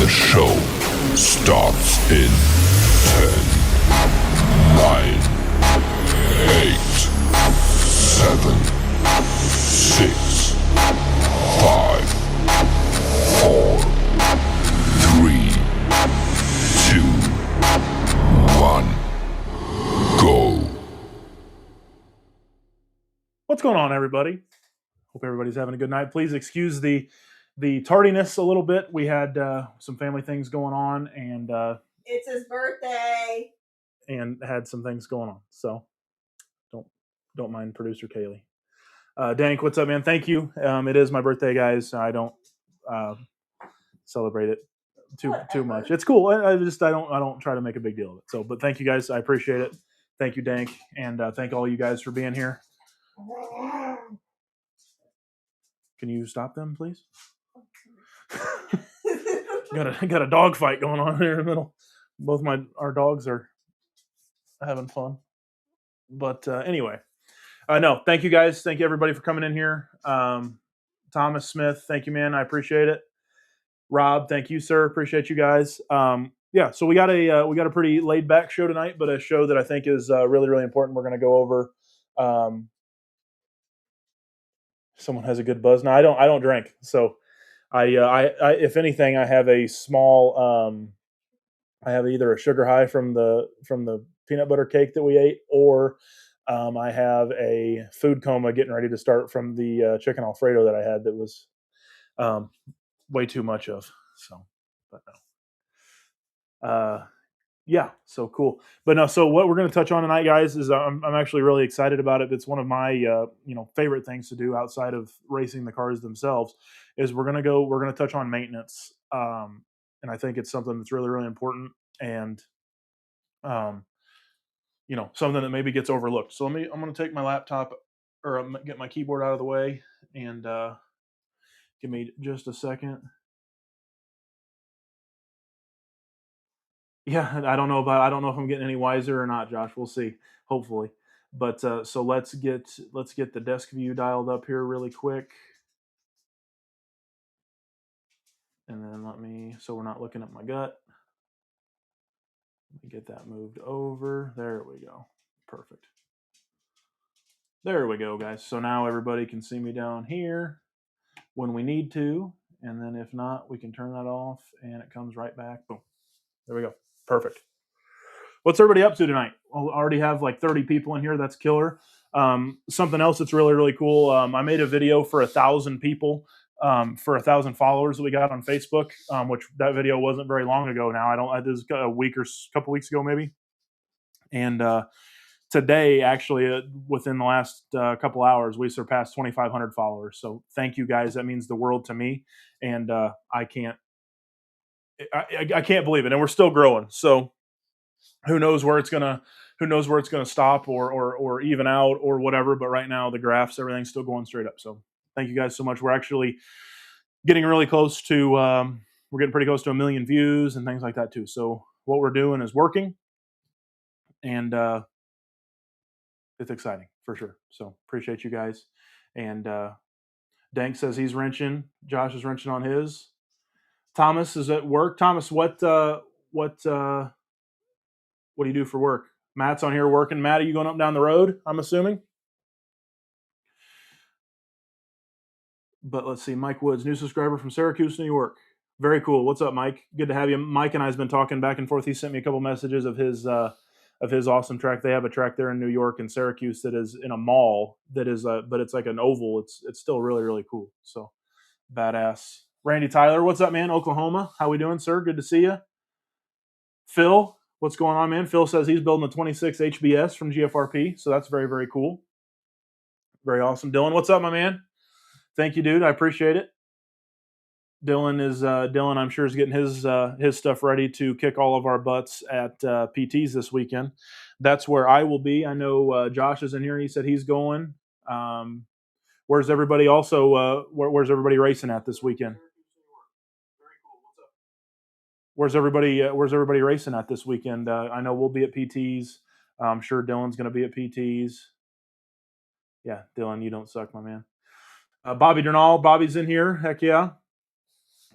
show starts in 10, 9, 8, 7, 6, 5, 4, 3, 2, 1, go. What's going on, everybody? Hope everybody's having a good night. Please excuse the tardiness a little bit. We had some family things going on, and it's his birthday, and had some things going on. So don't mind producer Kaylee. Dank, what's up, man? Thank you. It is my birthday, guys. I don't celebrate it too much. It's cool. I don't try to make a big deal of it. So, but thank you guys. I appreciate it. Thank you, Dank, and thank all you guys for being here. Can you stop them, please? got a dog fight going on here in the middle. Both our dogs are having fun. But anyway, no, thank you guys. Thank you everybody for coming in here. Thomas Smith, thank you, man. I appreciate it. Rob, thank you, sir. Appreciate you guys. Yeah, so we got a pretty laid back show tonight, but a show that I think is really, really important. We're going to go over. Someone has a good buzz. No, I don't drink. So I if anything, I have a small. I have either a sugar high from the peanut butter cake that we ate, or I have a food coma getting ready to start from the chicken Alfredo that I had that was way too much of. So, but no. Yeah, so cool. But no, so what we're going to touch on tonight, guys, is I'm actually really excited about it. It's one of my favorite things to do outside of racing the cars themselves. Is we're going to touch on maintenance, and I think it's something that's really, really important, and something that maybe gets overlooked. So I'm going to take my laptop or get my keyboard out of the way, and give me just a second. Yeah, I don't know if I'm getting any wiser or not, Josh. We'll see. Hopefully, but so let's get the desk view dialed up here really quick, and then so we're not looking at my gut. Let me get that moved over. There we go. Perfect. There we go, guys. So now everybody can see me down here when we need to, and then if not, we can turn that off, and it comes right back. Boom. There we go. Perfect. What's everybody up to tonight? Well, I already have like 30 people in here. That's killer. Something else that's really, really cool. I made a video for 1,000 people, for 1,000 followers that we got on Facebook, which that video wasn't very long ago now. This is a week or a couple weeks ago maybe. And today, actually, within the last couple hours, we surpassed 2,500 followers. So thank you guys. That means the world to me. And I can't believe it. And we're still growing. So who knows where it's gonna stop or even out or whatever. But right now the graphs, everything's still going straight up. So thank you guys so much. We're actually getting really close to we're getting pretty close to 1 million views and things like that too. So what we're doing is working, and it's exciting for sure. So appreciate you guys. And Dank says he's wrenching. Josh is wrenching on his. Thomas is at work. Thomas, what do you do for work? Matt's on here working. Matt, are you going up and down the road, I'm assuming? But let's see. Mike Woods, new subscriber from Syracuse, New York. Very cool. What's up, Mike? Good to have you. Mike and I have been talking back and forth. He sent me a couple messages of his awesome track. They have a track there in New York and Syracuse that is in a mall that is, but it's like an oval. It's still really, really cool. So badass. Randy Tyler, what's up, man? Oklahoma. How we doing, sir? Good to see you. Phil, what's going on, man? Phil says he's building a 26 HBS from GFRP, so that's very, very cool. Very awesome. Dylan, what's up, my man? Thank you, dude. I appreciate it. Dylan, I'm sure, is getting his stuff ready to kick all of our butts at PTs this weekend. That's where I will be. I know Josh is in here. He said he's going. Where's everybody also? Where's everybody racing at this weekend? Where's everybody racing at this weekend? I know we'll be at PTs. I'm sure Dylan's going to be at PTs. Yeah, Dylan, you don't suck, my man. Bobby Durnall, Bobby's in here. Heck yeah.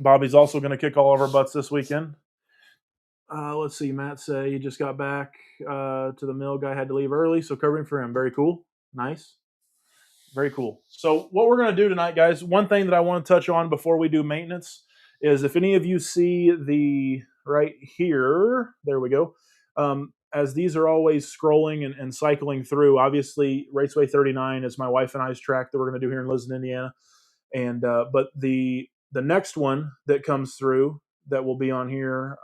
Bobby's also going to kick all of our butts this weekend. Let's see. Matt say he just got back to the mill. Guy had to leave early, so covering for him. Very cool. Nice. Very cool. So what we're going to do tonight, guys, one thing that I want to touch on before we do maintenance is if any of you see the right here, there we go. As these are always scrolling and cycling through, obviously Raceway 39 is my wife and I's track that we're going to do here in Lisbon, Indiana. And but the next one that comes through that will be on here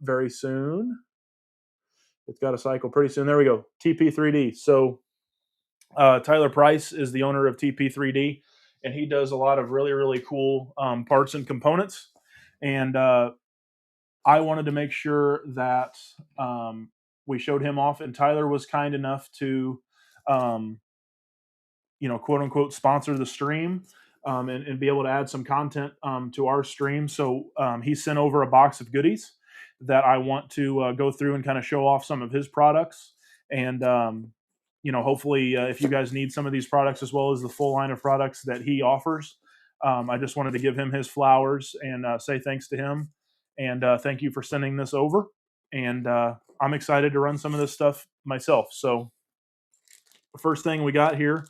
very soon. It's got to cycle pretty soon. There we go. TP3D. So Tyler Price is the owner of TP3D, and he does a lot of really, really cool parts and components. And I wanted to make sure that we showed him off, and Tyler was kind enough to, quote unquote, sponsor the stream and be able to add some content to our stream. So he sent over a box of goodies that I want to go through and kind of show off some of his products. And hopefully if you guys need some of these products as well as the full line of products that he offers, I just wanted to give him his flowers and say thanks to him. And thank you for sending this over. And I'm excited to run some of this stuff myself. So the first thing we got here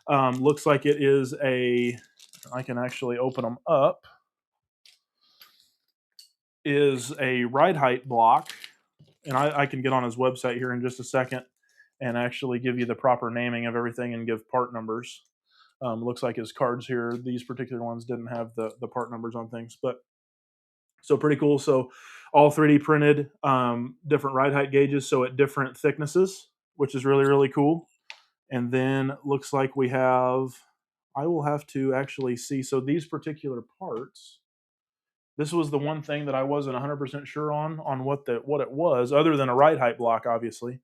looks like it is I can actually open them up, is a ride height block. And I can get on his website here in just a second and actually give you the proper naming of everything and give part numbers. Looks like his cards here, these particular ones didn't have the part numbers on things, but so pretty cool. So all 3D printed, different ride height gauges, so at different thicknesses, which is really, really cool. And then looks like we have, I will have to actually see, so these particular parts, this was the one thing that I wasn't 100% sure on what it was, other than a ride height block, obviously.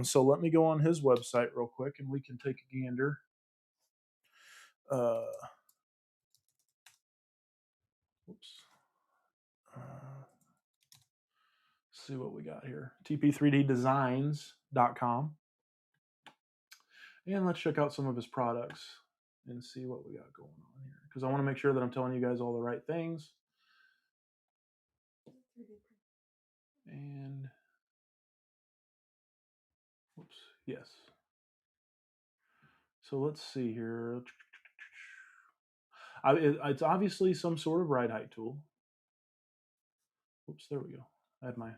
So let me go on his website real quick and we can take a gander. See what we got here. TP3ddesigns.com. And let's check out some of his products and see what we got going on here. Because I want to make sure that I'm telling you guys all the right things. And, whoops, yes. So let's see here. It's obviously some sort of ride height tool. Oops, there we go. I had my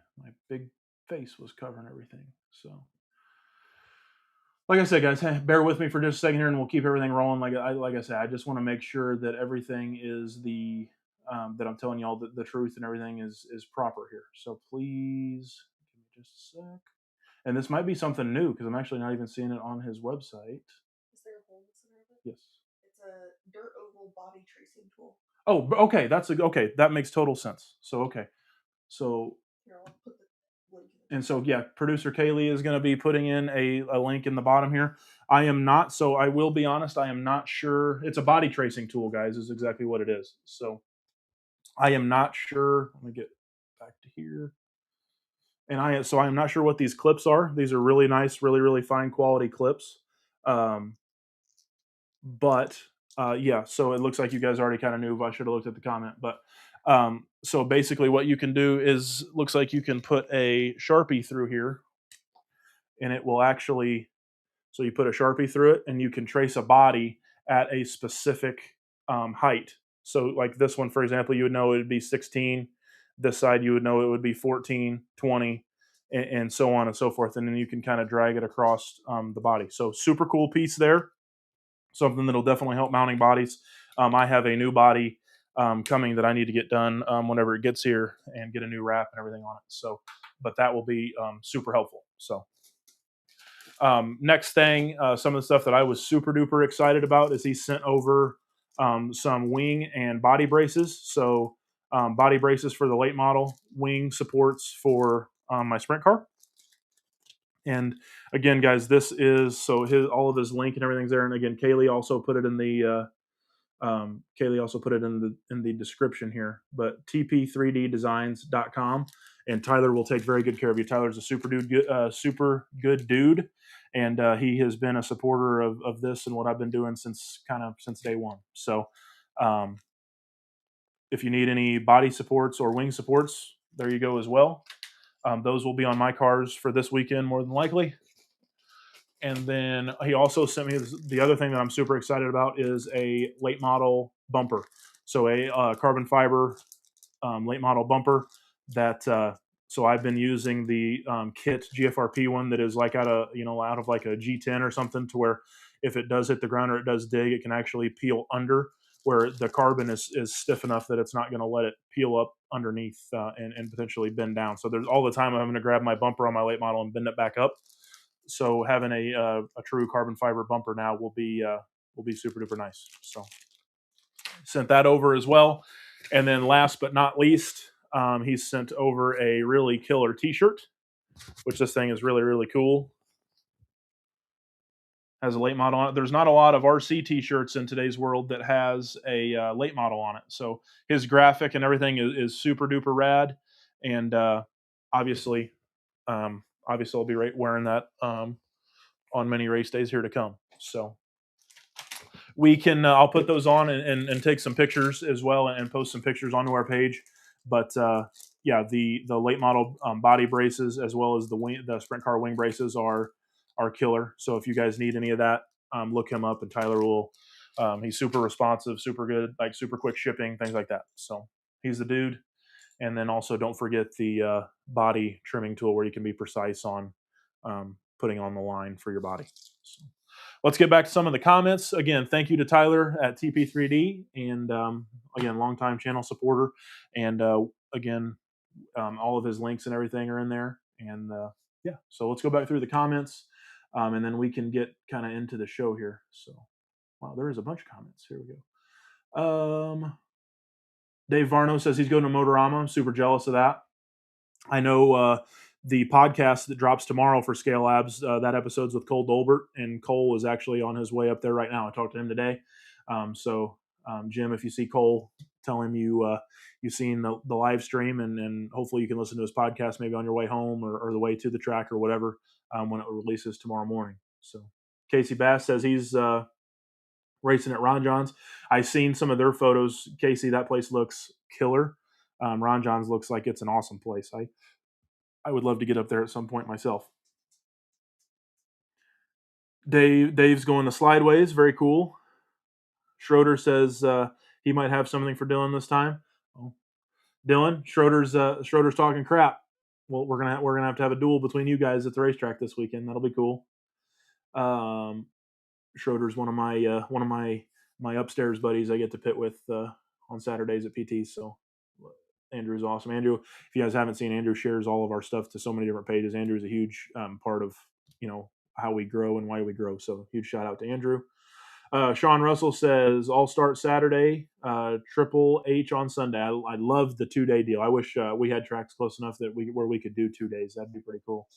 big face was covering everything. So, like I said, guys, bear with me for just a second here, and we'll keep everything rolling. Like I said, I just want to make sure that everything is that I'm telling y'all the truth and everything is proper here. So please give me just a sec. And this might be something new because I'm actually not even seeing it on his website. Is there a hole in the center of it? Yes. It's a dirt oval body tracing tool. Oh, okay. Okay. That makes total sense. So, okay. So, here, I'll put the link in. And so, yeah, producer Kaylee is going to be putting in a link in the bottom here. I am not, so I will be honest, I am not sure. It's a body tracing tool, guys, is exactly what it is. So I am not sure. Let me get back to here. And I am not sure what these clips are. These are really nice, really, really fine quality clips. But yeah, so it looks like you guys already kind of knew. I should have looked at the comment. But so basically what you can do is, looks like you can put a Sharpie through here and it will actually, so you put a Sharpie through it and you can trace a body at a specific height. So like this one, for example, you would know it would be 16. This side, you would know it would be 14, 20, and so on and so forth. And then you can kind of drag it across the body. So super cool piece there. Something that'll definitely help mounting bodies. I have a new body coming that I need to get done whenever it gets here and get a new wrap and everything on it. So, but that will be super helpful. So next thing, some of the stuff that I was super duper excited about is he sent over some wing and body braces. So body braces for the late model, wing supports for my sprint car. And again, guys, this is, so all of his link and everything's there. And again, Kaylee also put it in the in the description here. But TP3ddesigns.com, and Tyler will take very good care of you. Tyler's a super good dude, and he has been a supporter of this and what I've been doing since day one. So if you need any body supports or wing supports, there you go as well. Those will be on my cars for this weekend more than likely. And then he also sent me the other thing that I'm super excited about is a late model bumper. So a carbon fiber late model bumper that so I've been using the kit GFRP one that is like out of like a G10 or something, to where if it does hit the ground or it does dig, it can actually peel under, where the carbon is stiff enough that it's not going to let it peel up underneath and potentially bend down. So there's all the time I'm having to grab my bumper on my late model and bend it back up. So having a true carbon fiber bumper now will be super duper nice. So sent that over as well. And then last but not least, he sent over a really killer T-shirt, which this thing is really, really cool. Has a late model on it. There's not a lot of RC T-shirts in today's world that has a late model on it. So his graphic and everything is super duper rad. And obviously I'll be wearing that on many race days here to come. So we can I'll put those on and take some pictures as well and post some pictures onto our page. But yeah, the late model body braces as well as the sprint car wing braces are killer. So if you guys need any of that, look him up, and Tyler will. He's super responsive, super good, like super quick shipping, things like that. So he's the dude. And then also don't forget the body trimming tool, where you can be precise on putting on the line for your body. So let's get back to some of the comments. Again, thank you to Tyler at TP3D, and again, longtime channel supporter. And again, all of his links and everything are in there. And yeah, so let's go back through the comments, and then we can get kind of into the show here. So, wow, there is a bunch of comments. Here we go. Dave Varno says he's going to Motorama. I'm super jealous of that. I know the podcast that drops tomorrow for Scale Labs, that episode's with Cole Dolbert, and Cole is actually on his way up there right now. I talked to him today. So Jim, if you see Cole, tell him you've seen the live stream, and hopefully you can listen to his podcast maybe on your way home or the way to the track or whatever when it releases tomorrow morning. So Casey Bass says he's racing at Ron John's. I've seen some of their photos. Casey, that place looks killer. Ron John's looks like it's an awesome place. I would love to get up there at some point myself. Dave's going to Slideways. Very cool. Schroeder says he might have something for Dylan this time. Oh. Dylan, Schroeder's talking crap. Well, we're gonna have to have a duel between you guys at the racetrack this weekend. That'll be cool. Schroeder's one of my upstairs buddies I get to pit with on Saturdays at PT. So Andrew's awesome. Andrew, if you guys haven't seen, Andrew shares all of our stuff to so many different pages. Andrew's a huge part of how we grow and why we grow. So huge shout out to Andrew. Sean Russell says all start Saturday, Triple H on Sunday. I love the 2-day deal. I wish we had tracks close enough where we could do 2 days. That'd be pretty cool.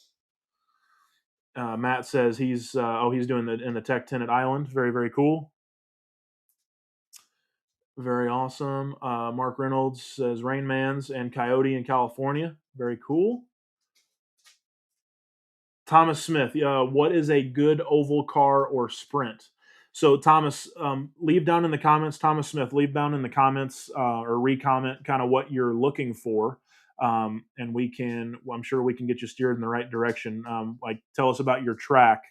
Matt says he's doing in the Tech 10 at Island. Very, very cool. Very awesome. Mark Reynolds says Rain Man's and Coyote in California. Very cool. Thomas Smith, what is a good oval car or sprint? So Thomas, leave down in the comments. Thomas Smith, leave down in the comments or re-comment kind of what you're looking for. And I'm sure we can get you steered in the right direction. Like tell us about your track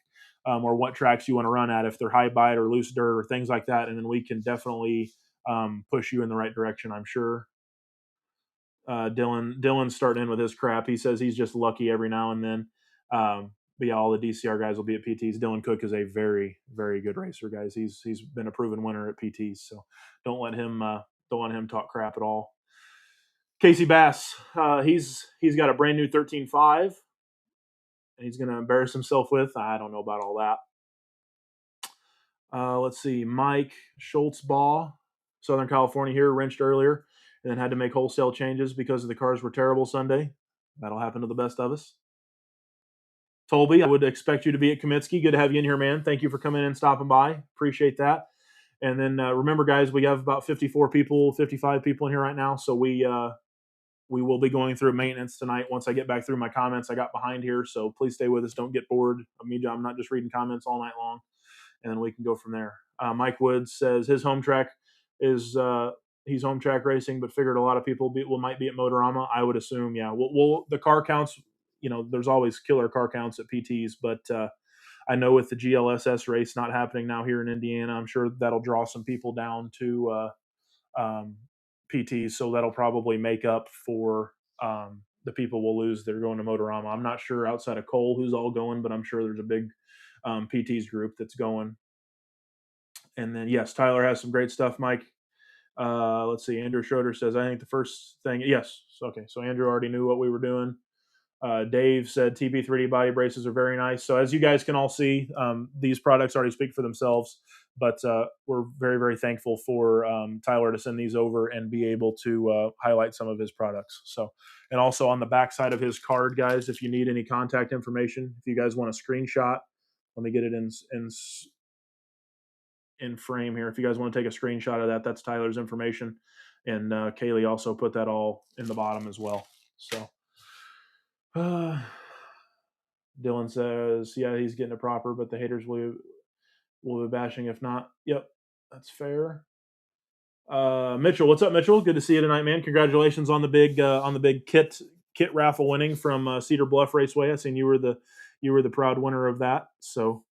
or what tracks you want to run at, if they're high bite or loose dirt or things like that. And then we can definitely push you in the right direction, I'm sure. Dylan's starting in with his crap. He says he's just lucky every now and then. But yeah, all the DCR guys will be at PTs. Dylan Cook is a very, very good racer, guys. He's been a proven winner at PTs. So don't let him talk crap at all. Casey Bass, he's got a brand new 13.5, and he's going to embarrass himself with. I don't know about all that. Let's see, Mike Schultzbaugh, Southern California here, wrenched earlier, and then had to make wholesale changes because the cars were terrible Sunday. That'll happen to the best of us. Tolby, I would expect you to be at Kamitsky. Good to have you in here, man. Thank you for coming in and stopping by. Appreciate that. And then remember, guys, we have about 55 people in here right now. So we will be going through maintenance tonight. Once I get back through my comments, I got behind here. So please stay with us. Don't get bored. I'm not just reading comments all night long. And then we can go from there. Mike Woods says his home track is he's home track racing, but figured a lot of people might be at Motorama. I would assume, yeah. Well, the car counts, there's always killer car counts at PTs, but I know with the GLSS race not happening now here in Indiana, I'm sure that'll draw some people down to PTs, so that'll probably make up for the people we'll lose that are going to Motorama. I'm not sure outside of Cole who's all going, but I'm sure there's a big PTs group that's going. And then, yes, Tyler has some great stuff, Mike. Let's see. Andrew Schroeder says, I think the first thing, yes. Okay, so Andrew already knew what we were doing. Dave said TP3D body braces are very nice. So as you guys can all see, these products already speak for themselves, but we're very, very thankful for Tyler to send these over and be able to highlight some of his products. So, and also on the back side of his card, guys, if you need any contact information, if you guys want a screenshot, let me get it in frame here. If you guys want to take a screenshot of that, that's Tyler's information. And Kaylee also put that all in the bottom as well. So Dylan says, yeah, he's getting it proper, but the haters will be bashing if not. Yep, that's fair. Mitchell, what's up, Mitchell? Good to see you tonight, man. Congratulations on the big kit raffle winning from Cedar Bluff Raceway. I seen you were the proud winner of that, so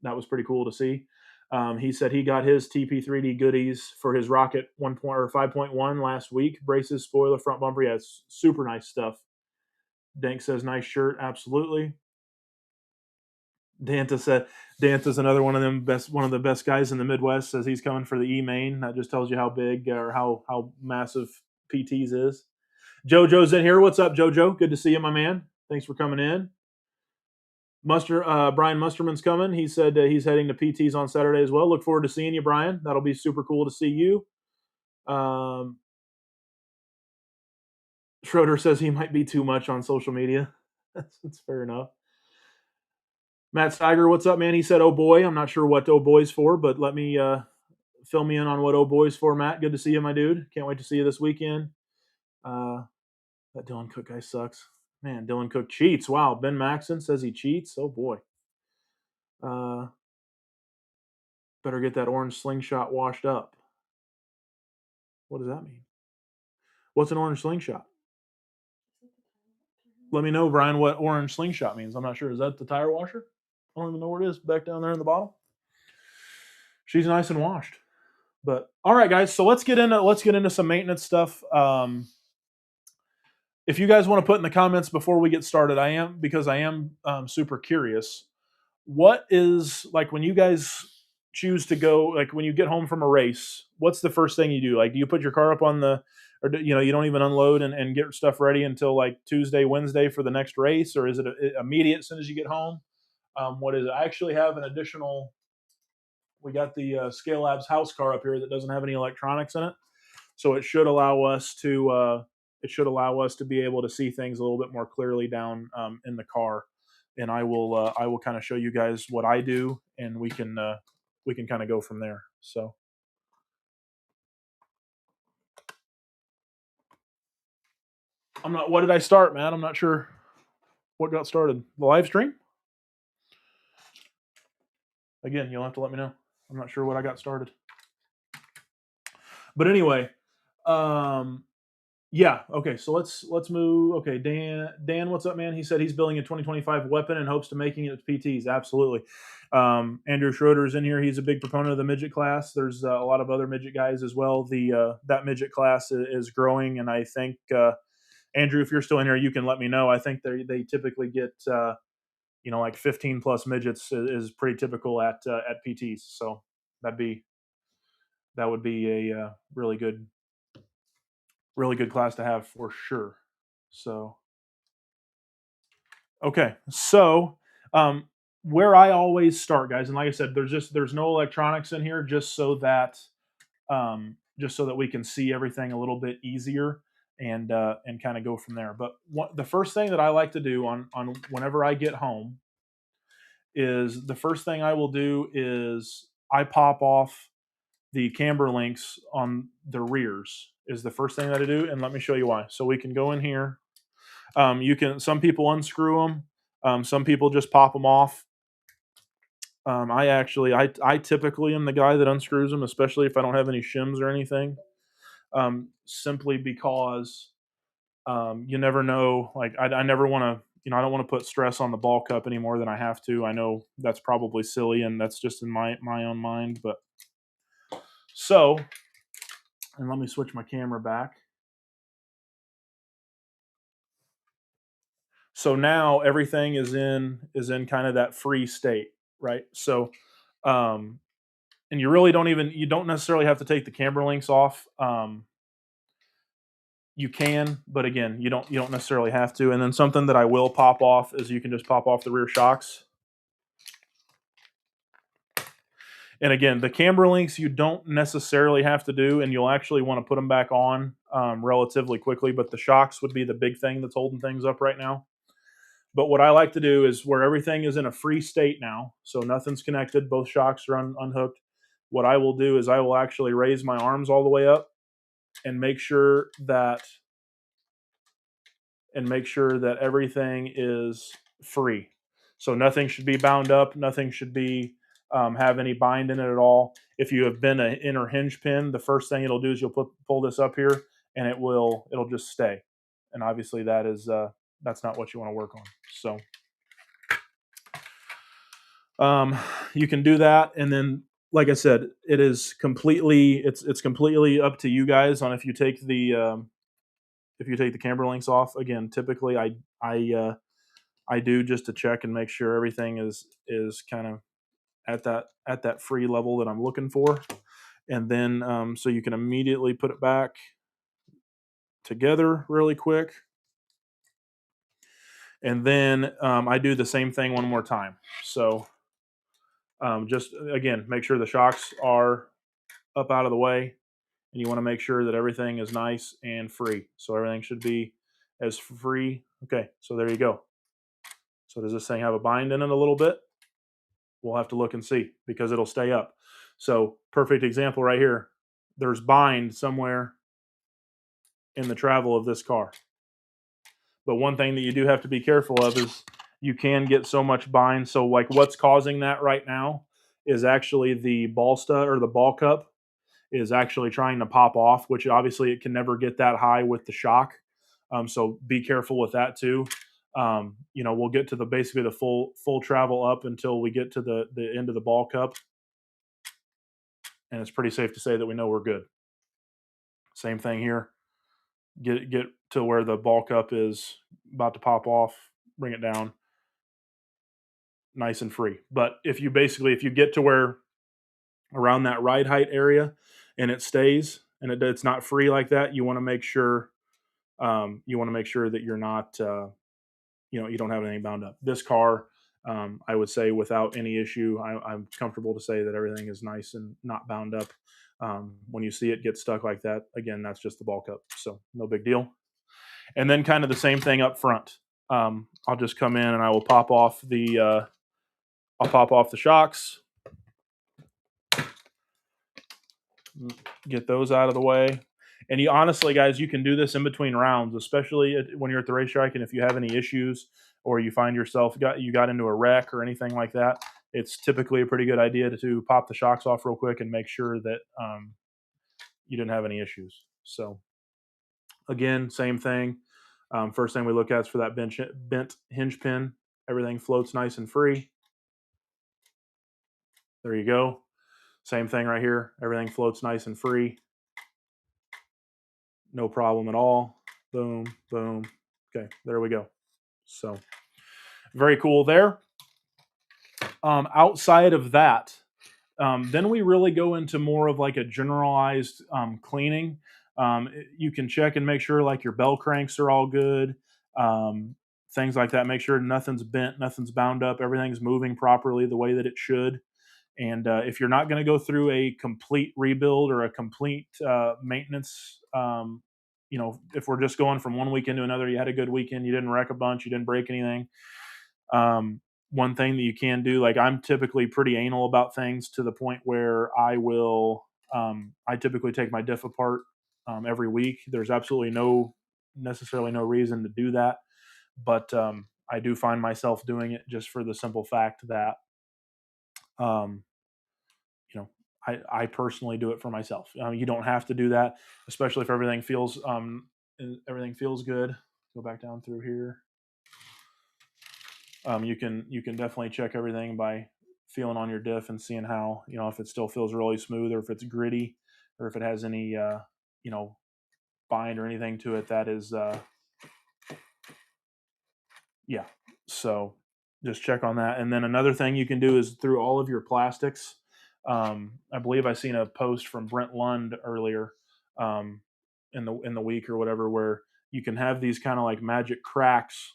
that was pretty cool to see. He said he got his TP3D goodies for his Rocket 5.1 last week. Braces, spoiler, front bumper. Yeah, it's super nice stuff. Dank says, nice shirt. Absolutely. Danta's another one of the best guys in the Midwest. Says he's coming for the E-Main. That just tells you how big or how massive PT's is. JoJo's in here. What's up, JoJo? Good to see you, my man. Thanks for coming in. Brian Musterman's coming. He said he's heading to PT's on Saturday as well. Look forward to seeing you, Brian. That'll be super cool to see you. Schroeder says he might be too much on social media. That's fair enough. Matt Steiger, what's up, man? He said, oh boy. I'm not sure what oh boy's for, but let me fill me in on what oh boy's for, Matt. Good to see you, my dude. Can't wait to see you this weekend. That Dylan Cook guy sucks. Man, Dylan Cook cheats. Wow. Ben Maxon says he cheats. Oh boy. Better get that orange slingshot washed up. What does that mean? What's an orange slingshot? Let me know, Brian, what orange slingshot means. I'm not sure. Is that the tire washer? I don't even know where it is. Back down there in the bottom. She's nice and washed. But all right, guys. So let's get into some maintenance stuff. If you guys want to put in the comments before we get started, I am super curious. What is, like, when you guys choose to go, like when you get home from a race, what's the first thing you do? Like, do you put your car up on or you don't even unload and get stuff ready until like Tuesday, Wednesday for the next race? Or is it immediate as soon as you get home? What is it? I actually have an additional, we got the Scale Labs house car up here that doesn't have any electronics in it. So it should allow us to be able to see things a little bit more clearly down in the car. And I will kind of show you guys what I do, and we can kind of go from there. So what did I start, man? I'm not sure what got started. The live stream? Again, you'll have to let me know. I'm not sure what I got started. But anyway, yeah. Okay. So let's move. Okay. Dan, what's up, man? He said he's building a 2025 weapon and hopes to making it PTs. Absolutely. Andrew Schroeder is in here. He's a big proponent of the midget class. There's a lot of other midget guys as well. That midget class is growing, and I think Andrew, if you're still in here, you can let me know. I think they typically get like 15 plus midgets is pretty typical at PTs. So that would be a really good class to have for sure. So, okay. So, where I always start, guys, and like I said, there's no electronics in here just so that we can see everything a little bit easier and kind of go from there. But the first thing that I like to do on whenever I get home is the first thing I will do is I pop off the camber links on the rears is the first thing that I do, and let me show you why. So we can go in here. Some people unscrew them. Some people just pop them off. I typically am the guy that unscrews them, especially if I don't have any shims or anything. simply because you never know. Like I never want to, I don't want to put stress on the ball cup any more than I have to. I know that's probably silly, and that's just in my own mind. But so, and let me switch my camera back. So now everything is in kind of that free state, right? So, um, and you don't necessarily have to take the camber links off. You can, but again, you don't necessarily have to. And then something that I will pop off is you can just pop off the rear shocks. And again, the camber links you don't necessarily have to do, and you'll actually want to put them back on relatively quickly. But the shocks would be the big thing that's holding things up right now. But what I like to do is where everything is in a free state now, so nothing's connected, both shocks are unhooked. What I will do is I will actually raise my arms all the way up and make sure that everything is free. So nothing should be bound up. Nothing should be have any bind in it at all. If you have been an inner hinge pin, the first thing it'll do is you'll pull this up here, and it'll just stay. And obviously that is that's not what you want to work on. So you can do that, and then like I said, it's completely up to you guys on if you take the camber links off. Again, typically I do just to check and make sure everything is kind of at that free level that I'm looking for, and then so you can immediately put it back together really quick, and then I do the same thing one more time. So just again, make sure the shocks are up out of the way, and you want to make sure that everything is nice and free. So everything should be as free. Okay, so there you go. So does this thing have a bind in it a little bit? We'll have to look and see because it'll stay up. So perfect example right here. There's bind somewhere in the travel of this car. But one thing that you do have to be careful of is you can get so much bind. So like what's causing that right now is actually the ball stud or the ball cup is actually trying to pop off, which obviously it can never get that high with the shock. So be careful with that too. We'll get to basically the full travel up until we get to the end of the ball cup, and it's pretty safe to say that we know we're good. Same thing here. Get to where the ball cup is about to pop off, bring it down, nice and free. But if you get to where around that ride height area and it stays and it's not free like that, you want to make sure that you're not you don't have anything bound up. This car, I would say without any issue, I'm comfortable to say that everything is nice and not bound up. When you see it get stuck like that, again, that's just the ball cup, so no big deal. And then kind of the same thing up front. I'll just come in and I will pop off the shocks, get those out of the way. And you honestly, guys, you can do this in between rounds, especially when you're at the racetrack. And if you have any issues or you find yourself got into a wreck or anything like that, it's typically a pretty good idea to pop the shocks off real quick and make sure that you didn't have any issues. So again, same thing. First thing we look at is for that bent hinge pin. Everything floats nice and free. There you go. Same thing right here. Everything floats nice and free. No problem at all. Boom, boom. Okay, there we go. So very cool there. Outside of that, then we really go into more of like a generalized cleaning. You can check and make sure like your bell cranks are all good. Things like that. Make sure nothing's bent, nothing's bound up, everything's moving properly the way that it should. And if you're not going to go through a complete rebuild or a complete maintenance, if we're just going from one weekend to another, you had a good weekend, you didn't wreck a bunch, you didn't break anything. One thing that you can do, like I'm typically pretty anal about things to the point where I typically take my diff apart every week. There's absolutely necessarily no reason to do that. But I do find myself doing it just for the simple fact that, I personally do it for myself. You don't have to do that, especially if everything feels good. Go back down through here. You can definitely check everything by feeling on your diff and seeing how, if it still feels really smooth, or if it's gritty, or if it has any bind or anything to it. That is yeah. So just check on that. And then another thing you can do is through all of your plastics. I believe I seen a post from Brent Lund earlier in the week or whatever, where you can have these kind of like magic cracks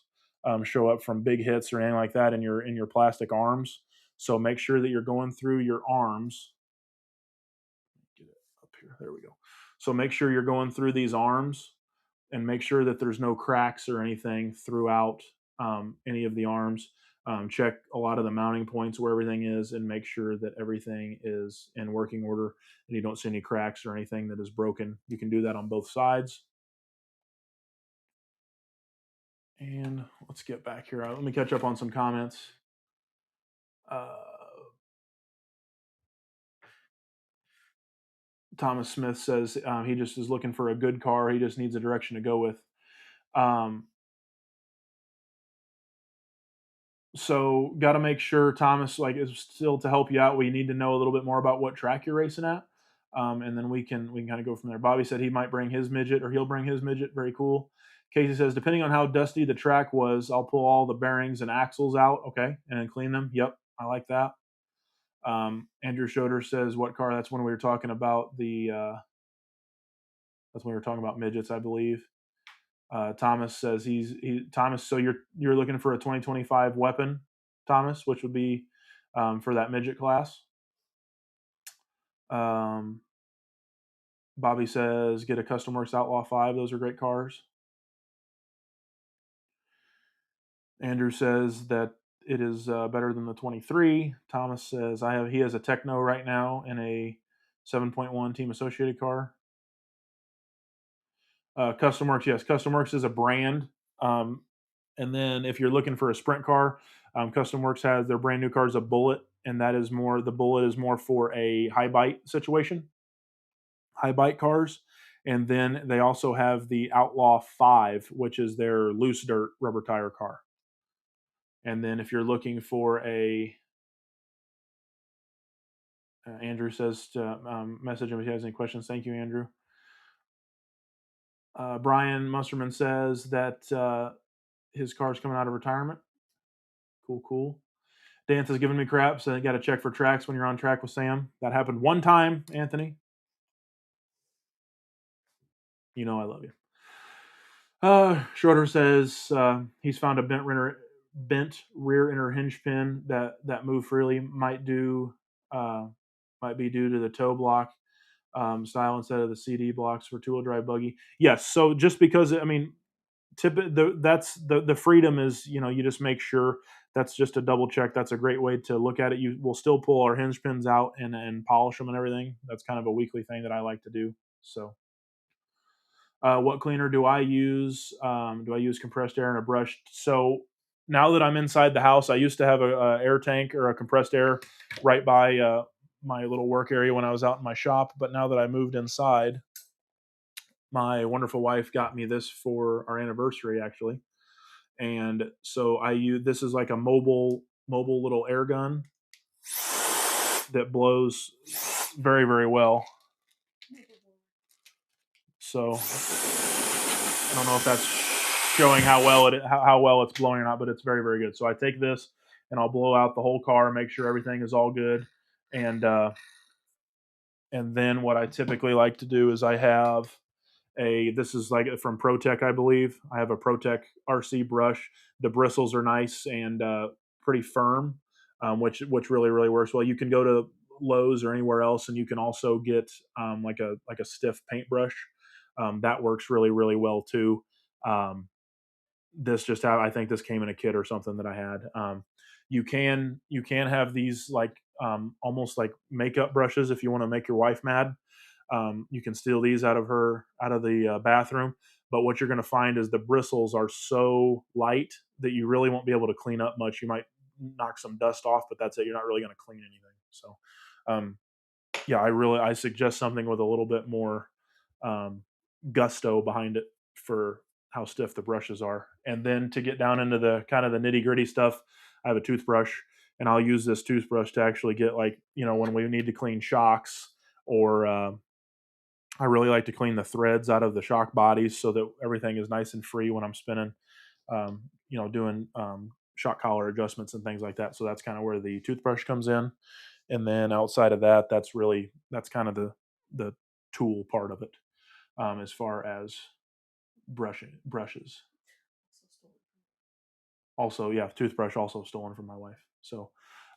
show up from big hits or anything like that in your plastic arms. So make sure that you're going through your arms. Get it up here. There we go. So make sure you're going through these arms and make sure that there's no cracks or anything throughout any of the arms. Check a lot of the mounting points where everything is, and make sure that everything is in working order and you don't see any cracks or anything that is broken. You can do that on both sides. And let's get back here. Let me catch up on some comments. Thomas Smith says he just is looking for a good car. He just needs a direction to go with. So got to make sure, Thomas, like, is still to help you out. We need to know a little bit more about what track you're racing at, and then we can kind of go from there. Bobby said he might bring his midget, or he'll bring his midget. Very cool. Casey says, depending on how dusty the track was, I'll pull all the bearings and axles out, okay, and then clean them. Yep, I like that. Andrew Schroeder says, what car? That's when we were talking about that's when we were talking about midgets, I believe. Thomas says Thomas. So you're looking for a 2025 weapon, Thomas, which would be for that midget class. Bobby says get a Custom Works Outlaw 5. Those are great cars. Andrew says that it is better than the 23. Thomas says he has a Techno right now in a 7.1 Team Associated car. Custom Works, yes. Custom Works is a brand. And then if you're looking for a sprint car, Custom Works has their brand new cars, a Bullet, and the Bullet is more for a high bite situation, high bite cars. And then they also have the Outlaw 5, which is their loose dirt rubber tire car. And then if you're looking for Andrew says to message him if he has any questions. Thank you, Andrew. Brian Musterman says that his car's coming out of retirement. Cool. Dance has given me crap, so you got to check for tracks when you're on track with Sam. That happened one time, Anthony. You know I love you. Schroeder says he's found a bent rear inner hinge pin that moved freely. Might be due to the toe block style instead of the CD blocks for two-wheel drive buggy. Yes, so just because that's the freedom is, you just make sure. That's just a double check. That's a great way to look at it. You will still pull our hinge pins out and polish them and everything. That's kind of a weekly thing that I like to do. So what cleaner do I use? Do I use compressed air and a brush? So now that I'm inside the house, I used to have a air tank or a compressed air right by my little work area when I was out in my shop. But now that I moved inside, my wonderful wife got me this for our anniversary, actually. And so this is like a mobile little air gun that blows very, very well. So I don't know if that's showing how well it's blowing or not, but it's very, very good. So I take this and I'll blow out the whole car, make sure everything is all good. And then what I typically like to do is I have this is like from ProTech, I believe. I have a ProTech RC brush. The bristles are nice and pretty firm, which really, really works well. You can go to Lowe's or anywhere else, and you can also get like a stiff paintbrush. That works really, really well too. I think this came in a kit or something that I had. You can have these like almost like makeup brushes if you want to make your wife mad. You can steal these out of the bathroom. But what you're going to find is the bristles are so light that you really won't be able to clean up much. You might knock some dust off, but that's it. You're not really going to clean anything. So yeah, I suggest something with a little bit more gusto behind it for how stiff the brushes are. And then to get down into the kind of the nitty gritty stuff, I have a toothbrush, and I'll use this toothbrush to actually get, like, when we need to clean shocks, or I really like to clean the threads out of the shock bodies so that everything is nice and free when I'm spinning, doing shock collar adjustments and things like that. So that's kind of where the toothbrush comes in. And then outside of that, that's kind of the tool part of it, as far as brushes. Also, yeah, toothbrush also stolen from my wife. So,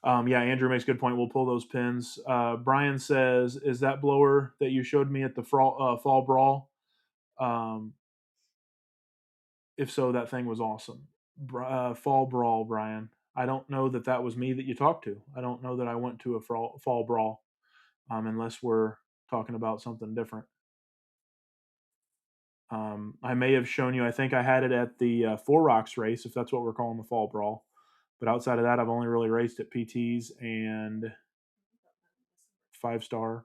yeah, Andrew makes a good point. We'll pull those pins. Brian says, "Is that blower that you showed me at the fall brawl? Um, if so, that thing was awesome." Fall brawl, Brian. I don't know that was me that you talked to. I don't know that I went to a fall brawl, unless we're talking about something different. I may have shown you. I think I had it at the Four Rocks race, if that's what we're calling the fall brawl. But outside of that, I've only really raced at PTs and 5-star.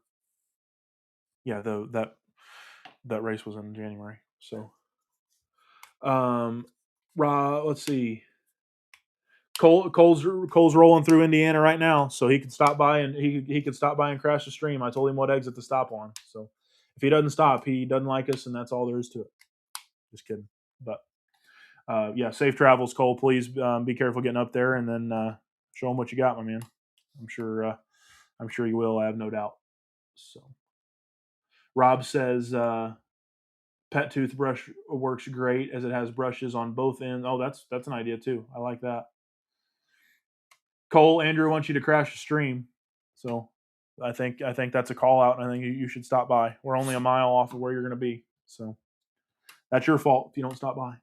Yeah, that race was in January. So, let's see. Cole's rolling through Indiana right now, so he can stop by, and he could stop by and crash the stream. I told him what exit to stop on. So if he doesn't stop, he doesn't like us, and that's all there is to it. Just kidding. But yeah, safe travels, Cole. Please be careful getting up there, and then show him what you got, my man. I'm sure you will. I have no doubt. So, Rob says pet toothbrush works great as it has brushes on both ends. Oh, that's an idea too. I like that. Cole, Andrew wants you to crash the stream, so I think that's a call out, and I think you should stop by. We're only a mile off of where you're going to be, so that's your fault if you don't stop by.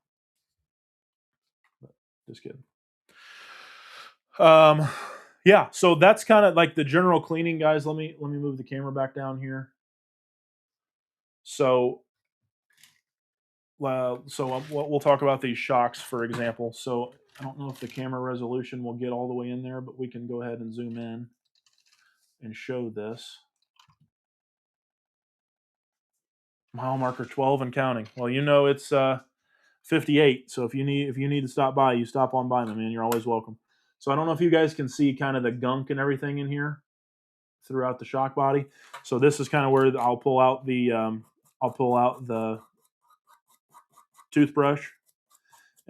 But just kidding. Yeah, so that's kind of like the general cleaning, guys. Let me move the camera back down here. So, we'll talk about these shocks, for example. So I don't know if the camera resolution will get all the way in there, but we can go ahead and zoom in and show this. Mile marker 12 and counting. Well, it's 58. So if you need to stop by, you stop on by, my man. You're always welcome. So I don't know if you guys can see kind of the gunk and everything in here throughout the shock body. So this is kind of where I'll pull out the toothbrush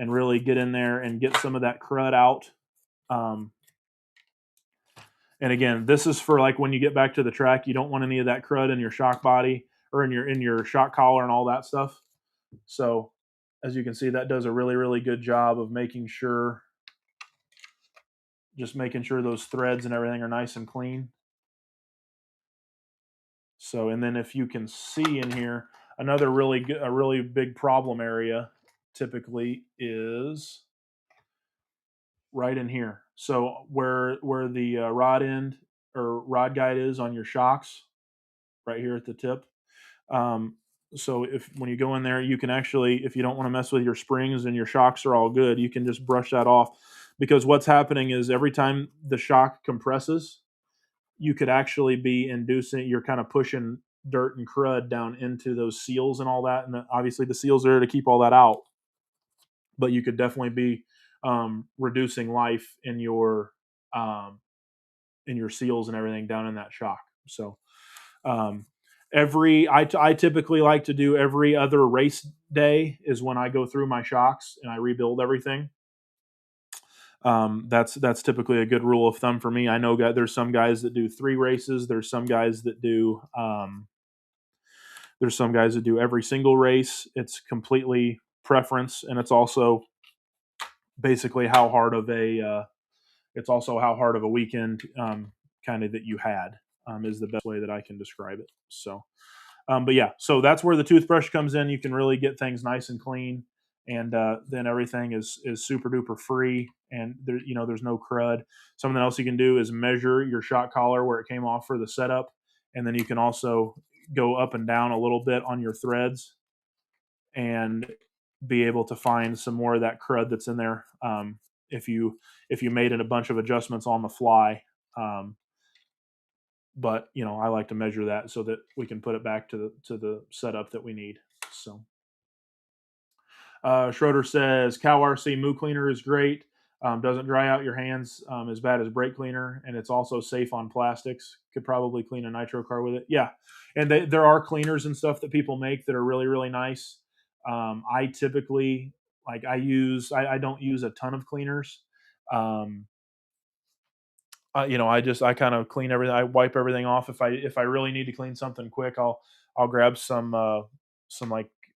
and really get in there and get some of that crud out. And again, this is for like when you get back to the track, you don't want any of that crud in your shock body or in your shock collar and all that stuff. So as you can see, that does a really, really good job of making sure those threads and everything are nice and clean. So, and then if you can see in here, another a really big problem area typically is right in here. So where the rod end or rod guide is on your shocks, right here at the tip. So when you go in there, you can actually, if you don't want to mess with your springs and your shocks are all good, you can just brush that off, because what's happening is every time the shock compresses, you could actually be you're kind of pushing dirt and crud down into those seals and all that. And obviously the seals are there to keep all that out, but you could definitely be reducing life in your seals and everything down in that shock. So I typically like to do every other race day is when I go through my shocks and I rebuild everything. That's typically a good rule of thumb for me. I know there's some guys that do 3 races. There's some guys that do every single race. It's completely preference, and it's also basically how hard of a weekend kind of that you had is the best way that I can describe it. So, but yeah, so that's where the toothbrush comes in. You can really get things nice and clean, and then everything is super duper free, and there's no crud. Something else you can do is measure your shock collar where it came off for the setup, and then you can also go up and down a little bit on your threads and be able to find some more of that crud that's in there. If you made it a bunch of adjustments on the fly, but I like to measure that so that we can put it back to the setup that we need. So Schroeder says Cow RC Moo Cleaner is great. Doesn't dry out your hands as bad as brake cleaner, and it's also safe on plastics. Could probably clean a nitro car with it. Yeah, and there are cleaners and stuff that people make that are really, really nice. I typically I don't use a ton of cleaners. I kind of clean everything. I wipe everything off. If I really need to clean something quick, I'll grab some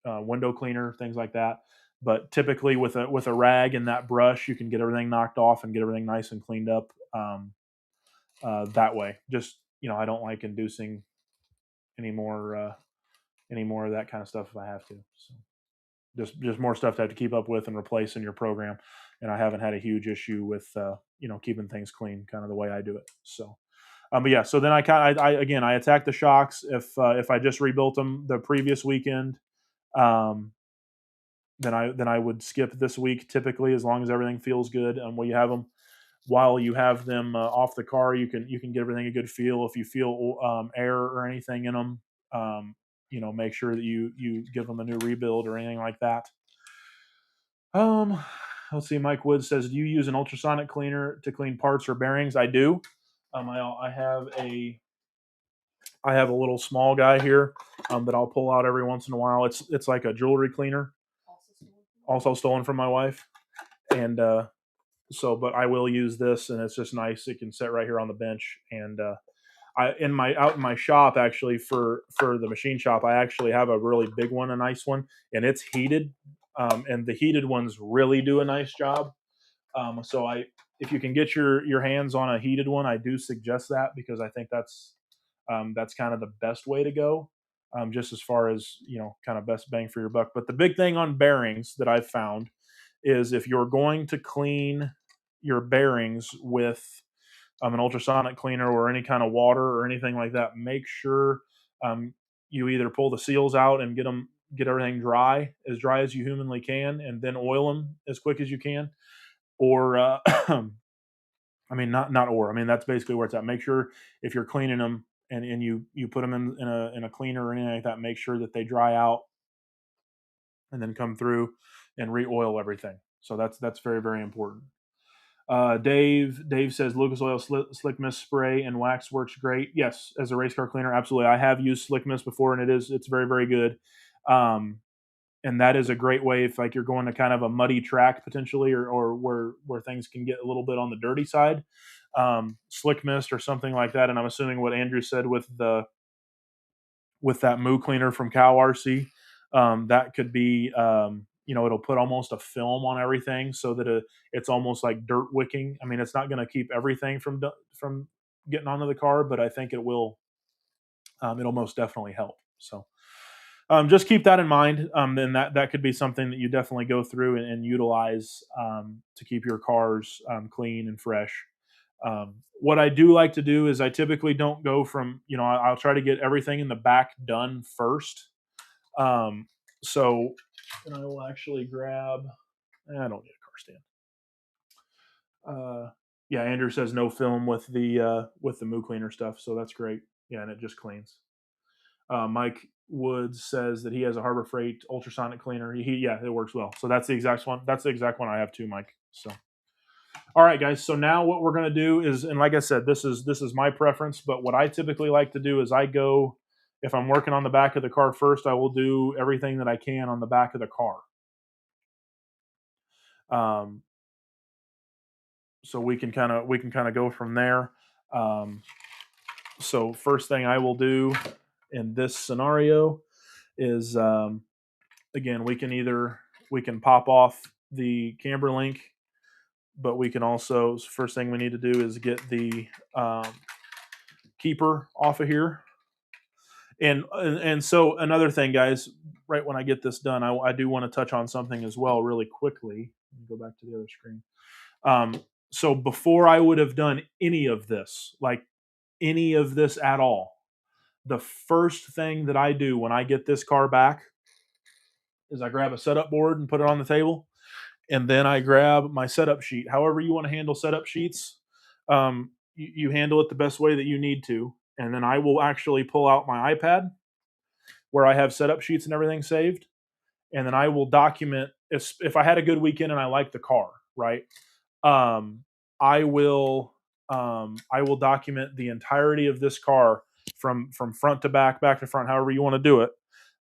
window cleaner, things like that. But typically with a rag and that brush, you can get everything knocked off and get everything nice and cleaned up that way. Just I don't like inducing any more of that kind of stuff if I have to. So just more stuff to have to keep up with and replace in your program. And I haven't had a huge issue with keeping things clean, kind of the way I do it. So. But yeah, so then I attack the shocks. If I just rebuilt them the previous weekend, then I would skip this week typically, as long as everything feels good. While you have them off the car, you can get everything a good feel. If you feel air or anything in them, make sure that you give them a new rebuild or anything like that. Let's see. Mike Woods says, "Do you use an ultrasonic cleaner to clean parts or bearings?" I do. I have a little small guy here that I'll pull out every once in a while. It's like a jewelry cleaner, also stolen from my wife, and but I will use this, and it's just nice. It can sit right here on the bench, and out in my shop, actually, for the machine shop, I actually have a really big one, a nice one, and it's heated, and the heated ones really do a nice job. If you can get your hands on a heated one, I do suggest that, because I think that's kind of the best way to go, just as far as kind of best bang for your buck. But the big thing on bearings that I've found is, if you're going to clean your bearings with an ultrasonic cleaner or any kind of water or anything like that, make sure you either pull the seals out and get everything dry as you humanly can, and then oil them as quick as you can, or that's basically where it's at. Make sure if you're cleaning them and you put them in a cleaner or anything like that, make sure that they dry out and then come through and re-oil everything. So that's very, very important. Dave says Lucas Oil Slick Mist spray and wax works great. Yes, as a race car cleaner, absolutely. I have used Slick Mist before, and it's very, very good. And that is a great way if you're going to kind of a muddy track potentially, or where things can get a little bit on the dirty side. Slick Mist or something like that. And I'm assuming what Andrew said with that Moo cleaner from Cow RC, that could be it'll put almost a film on everything, so that it's almost like dirt wicking. I mean, it's not going to keep everything from getting onto the car, but I think it will. It'll most definitely help. So just keep that in mind. Then that could be something that you definitely go through and utilize to keep your cars clean and fresh. What I do like to do is, I typically don't go from, I'll try to get everything in the back done first. And I will actually grab, I don't need a car stand. Yeah, Andrew says no film with the Moo cleaner stuff. So that's great. Yeah. And it just cleans. Mike Woods says that he has a Harbor Freight ultrasonic cleaner. It works well. So that's the exact one. That's the exact one I have too, Mike. So, all right, guys. So now what we're going to do is, and like I said, this is my preference, but what I typically like to do is, if I'm working on the back of the car first, I will do everything that I can on the back of the car. So we can kind of go from there. So first thing I will do in this scenario is, again, we can pop off the camber link, but we can also, first thing we need to do is get the keeper off of here. And so another thing, guys, right when I get this done, I do want to touch on something as well really quickly. Let me go back to the other screen. So before I would have done any of this at all, the first thing that I do when I get this car back is I grab a setup board and put it on the table, and then I grab my setup sheet. However you want to handle setup sheets, you handle it the best way that you need to. and then I will actually pull out my iPad where I have setup sheets and everything saved, and then I will document if I had a good weekend and I like the car, right? Um, I will I will document the entirety of this car from front to back to front, however you want to do it.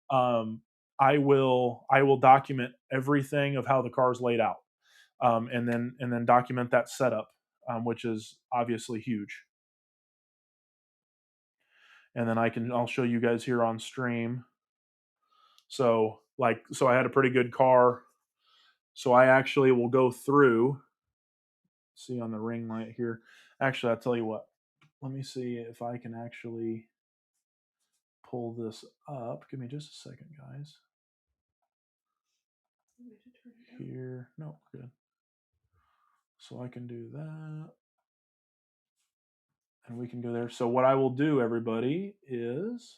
Um, I will document everything of how the car is laid out, and then document that setup, which is obviously huge. And then I'll show you guys here on stream. So I had a pretty good car. So I actually will go through. See on the ring light here. Actually, I'll tell you what. Let me see if I can actually pull this up. Give me just a second, guys. Here. No, good. So I can do that. And we can go there. So what I will do, everybody, is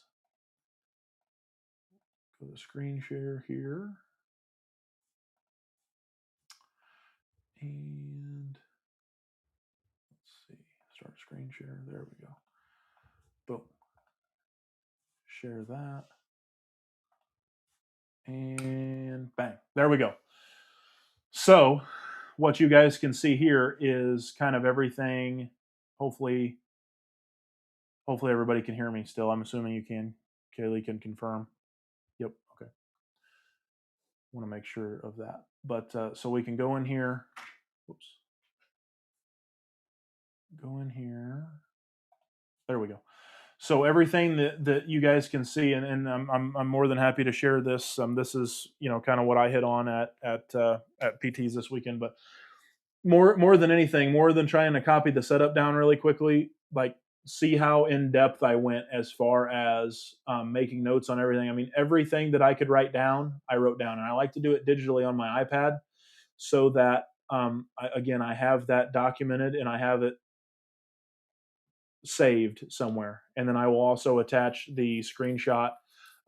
go to screen share here. And let's see. Start screen share. There we go. Boom. Share that. And bang. There we go. So what you guys can see here is kind of everything. Hopefully everybody can hear me still. I'm assuming you can. Kaylee can confirm. Yep. Okay. Want to make sure of that. But so we can go in here. Whoops. Go in here. There we go. So everything that you guys can see, and I'm more than happy to share this. This is kind of what I hit on at PTs this weekend. But more than anything, more than trying to copy the setup down really quickly, like see how in depth I went as far as making notes on everything. I mean, everything that I could write down, I wrote down, and I like to do it digitally on my iPad so that I have that documented and I have it saved somewhere. And then I will also attach the screenshot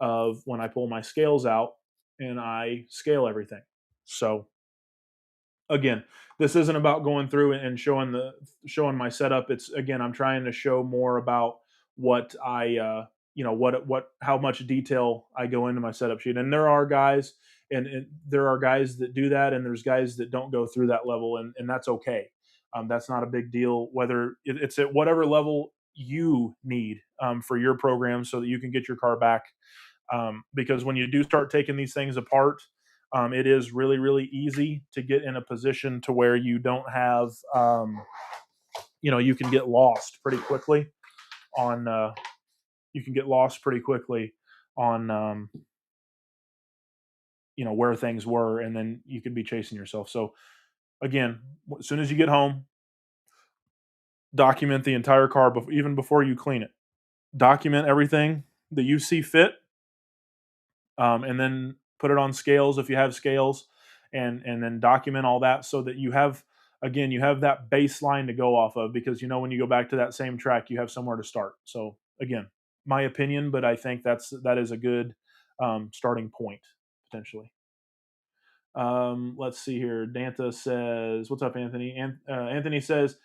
of when I pull my scales out and I scale everything. So again, this isn't about going through and showing my setup. It's again, I'm trying to show more about what I how much detail I go into my setup sheet. And there are guys and there are guys that do that, and there's guys that don't go through that level, and that's okay. That's not a big deal. Whether it's at whatever level you need for your program, so that you can get your car back. Because when you do start taking these things apart, it is really, really easy to get in a position to where you don't have, you can get lost pretty quickly on. You can get lost pretty quickly on, where things were, and then you could be chasing yourself. So again, as soon as you get home, document the entire car, even before you clean it. Document everything that you see fit, and then put it on scales if you have scales, and then document all that so that you have that baseline to go off of, because when you go back to that same track, you have somewhere to start. So again, my opinion, but I think that is a good starting point potentially. Let's see here. Danta says, "What's up, Anthony?" Anthony says,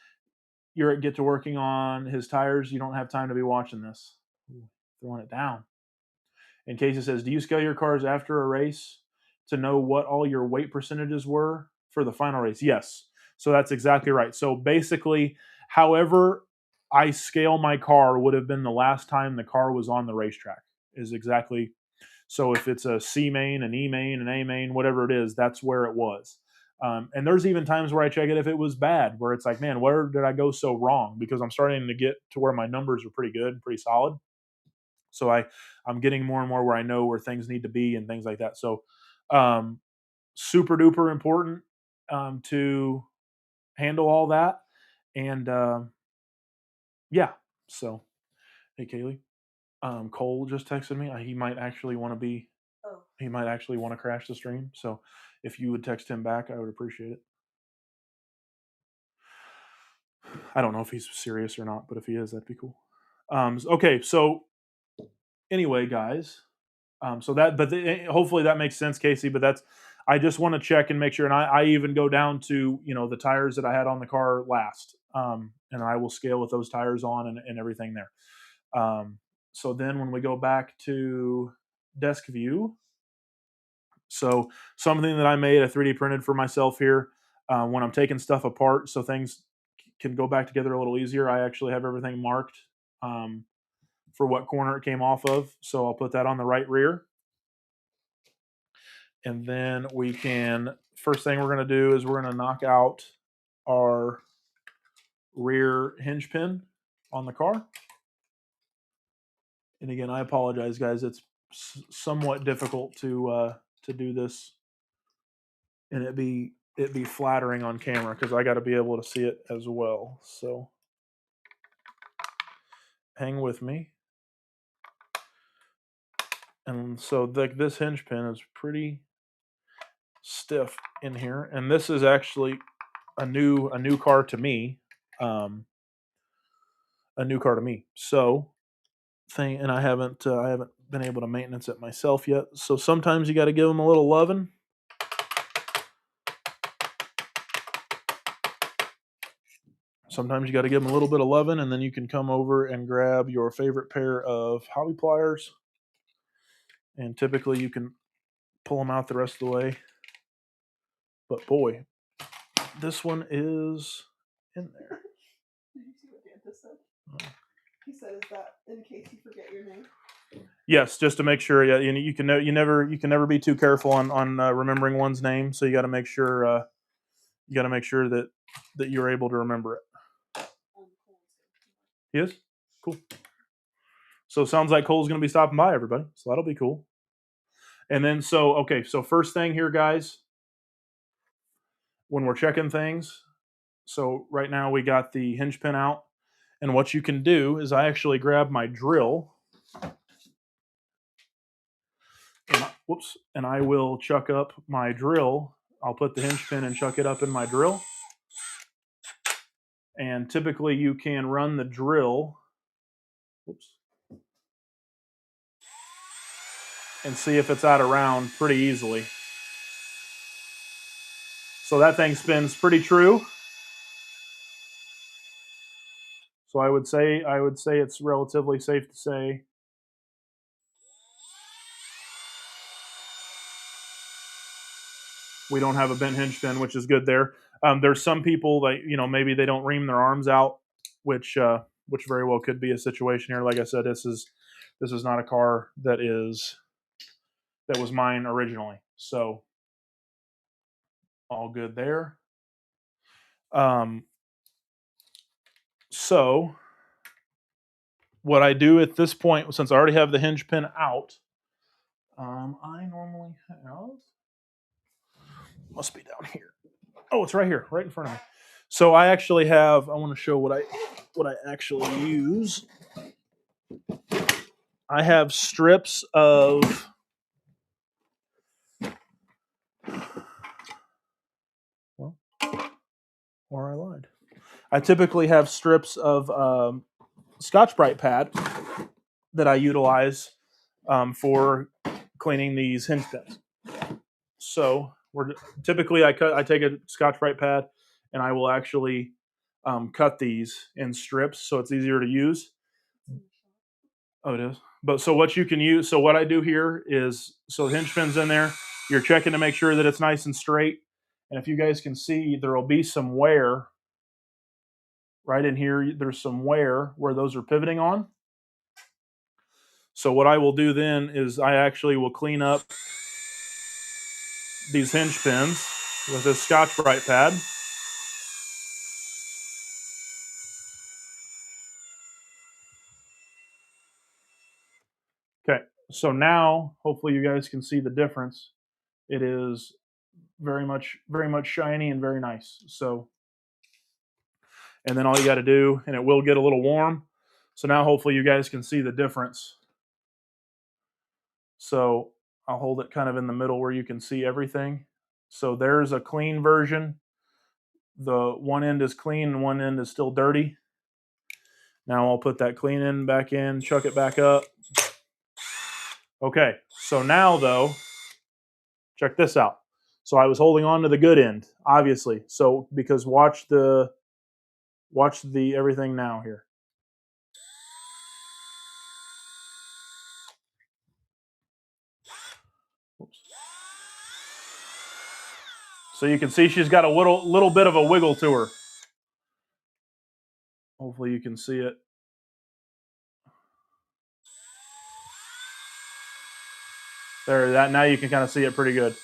"You're at get to working on his tires. You don't have time to be watching this." Ooh, throwing it down. And Casey says, "Do you scale your cars after a race to know what all your weight percentages were for the final race?" Yes. So that's exactly right. So basically, however I scale my car would have been the last time the car was on the racetrack is exactly. So if it's a C main, an E main, an A main, whatever it is, that's where it was. And there's even times where I check it if it was bad, where it's like, man, where did I go so wrong? Because I'm starting to get to where my numbers are pretty good, pretty solid. So I'm getting more and more where I know where things need to be and things like that. So super duper important to handle all that. And yeah, so hey Kaylee, Cole just texted me. He might actually want to crash the stream. So if you would text him back, I would appreciate it. I don't know if he's serious or not, but if he is, that'd be cool. Okay, so anyway, guys, hopefully that makes sense, Casey. But I just want to check and make sure, and I even go down to the tires that I had on the car last, and I will scale with those tires on and everything there. So then when we go back to desk view, so something that I made, I 3D printed for myself here, when I'm taking stuff apart so things can go back together a little easier, I actually have everything marked for what corner it came off of. So I'll put that on the right rear. And then we can, first thing we're going to do is we're going to knock out our rear hinge pin on the car. And again, I apologize, guys. It's somewhat difficult to do this and it be flattering on camera because I got to be able to see it as well. So hang with me. And so this hinge pin is pretty stiff in here, and this is actually a new car to me, a new car to me. So and I haven't been able to maintenance it myself yet. So sometimes you got to give them a little loving. Sometimes you got to give them a little bit of loving, and then you can come over and grab your favorite pair of hobby pliers, and typically you can pull them out the rest of the way. But boy, this one is in there. Did you see what Danta said? He said, "Is that in case you forget your name?" Yes, just to make sure. Yeah, you can never be too careful on remembering one's name. So you got to make sure that you're able to remember it. He is? Cool. So sounds like Cole's going to be stopping by, everybody. So that'll be cool. And then so first thing here, guys, when we're checking things. So right now we got the hinge pin out, and what you can do is I actually grab my drill. And I will chuck up my drill. I'll put the hinge pin and chuck it up in my drill. And typically you can run the drill and see if it's out of round pretty easily. So that thing spins pretty true. So I would say it's relatively safe to say we don't have a bent hinge pin, which is good there. There's some people that, maybe they don't ream their arms out, which very well could be a situation here. Like I said, this is not a car that was mine originally. So all good there. So what I do at this point, since I already have the hinge pin out, I normally have, must be down here. Oh, it's right here, right in front of me. So I actually have, I want to show what I actually use. I have strips of, or I lied. I typically have strips of Scotch-Brite pad that I utilize for cleaning these hinge pins. So typically I take a Scotch-Brite pad and I will actually cut these in strips so it's easier to use. Oh, it is. But so what you can use, so what I do here is, so the hinge pin's in there, you're checking to make sure that it's nice and straight. And if you guys can see, there will be some wear right in here. There's some wear where those are pivoting on. So what I will do then is I actually will clean up these hinge pins with this Scotch-Brite pad. Okay, so now hopefully you guys can see the difference. It is very much shiny and very nice. So, and then all you got to do, and it will get a little warm. So now hopefully you guys can see the difference. So I'll hold it kind of in the middle where you can see everything. So there's a clean version. The one end is clean and one end is still dirty. Now I'll put that clean end back in, chuck it back up. Okay, so now though, check this out. So I was holding on to the good end, obviously. So because watch the everything now here. So you can see she's got a little bit of a wiggle to her. Hopefully you can see it. There, that now you can kind of see it pretty good.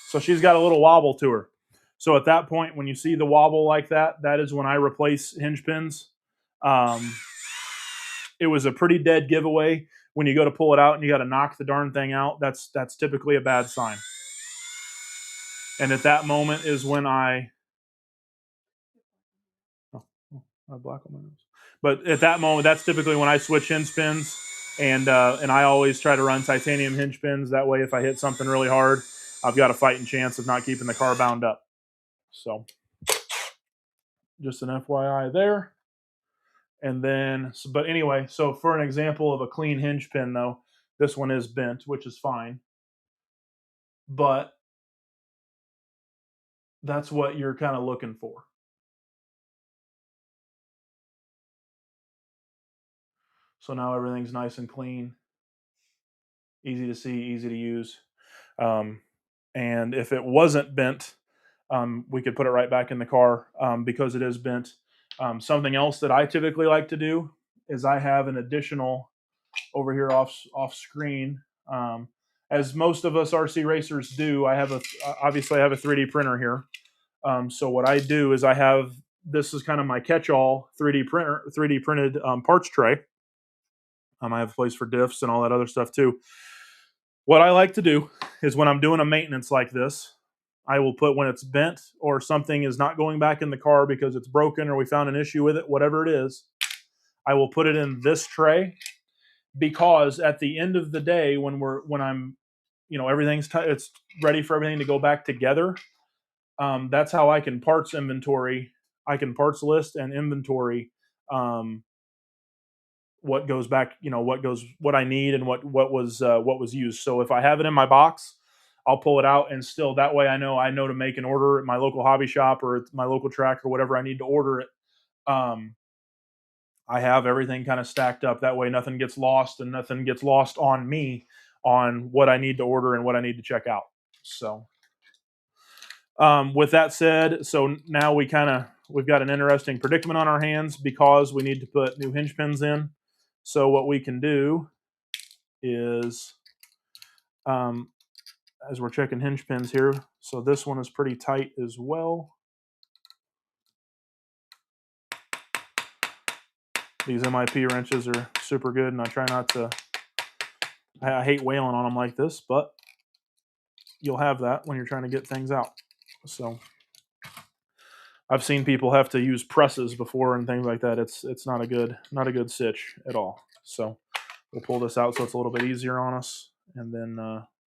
So she's got a little wobble to her. So at that point, when you see the wobble like that, that is when I replace hinge pins. It was a pretty dead giveaway. When you go to pull it out and you got to knock the darn thing out, that's typically a bad sign. And at that moment is when I black on my nose. But at that moment, that's typically when I switch hinge pins, and I always try to run titanium hinge pins. That way, if I hit something really hard, I've got a fighting chance of not keeping the car bound up. So, just an FYI there. And then, but anyway, so for an example of a clean hinge pin, though, this one is bent, which is fine. But that's what you're kind of looking for. So now everything's nice and clean, easy to see, easy to use. And if it wasn't bent, we could put it right back in the car because it is bent. Something else that I typically like to do is I have an additional over here off screen. As most of us RC racers do, obviously I have a 3D printer here. So what I do is this is kind of my catch-all 3D printed parts tray. I have a place for diffs and all that other stuff too. What I like to do is when I'm doing a maintenance like this, I will put when it's bent or something is not going back in the car because it's broken or we found an issue with it, whatever it is, I will put it in this tray because at the end of the day, when I'm, everything's it's ready for everything to go back together. That's how I can parts inventory. I can parts list and inventory what goes back, what I need and what was used. So if I have it in my box, I'll pull it out and still that way I know to make an order at my local hobby shop or at my local track or whatever I need to order it. I have everything kind of stacked up. That way nothing gets lost and nothing gets lost on me on what I need to order and what I need to check out. So with that said, so now we've got an interesting predicament on our hands because we need to put new hinge pins in. So what we can do is, as we're checking hinge pins here, so this one is pretty tight as well. These MIP wrenches are super good, and I try not to, I hate wailing on them like this, but you'll have that when you're trying to get things out. So I've seen people have to use presses before and things like that. It's not a good sitch at all. So we'll pull this out so it's a little bit easier on us, and then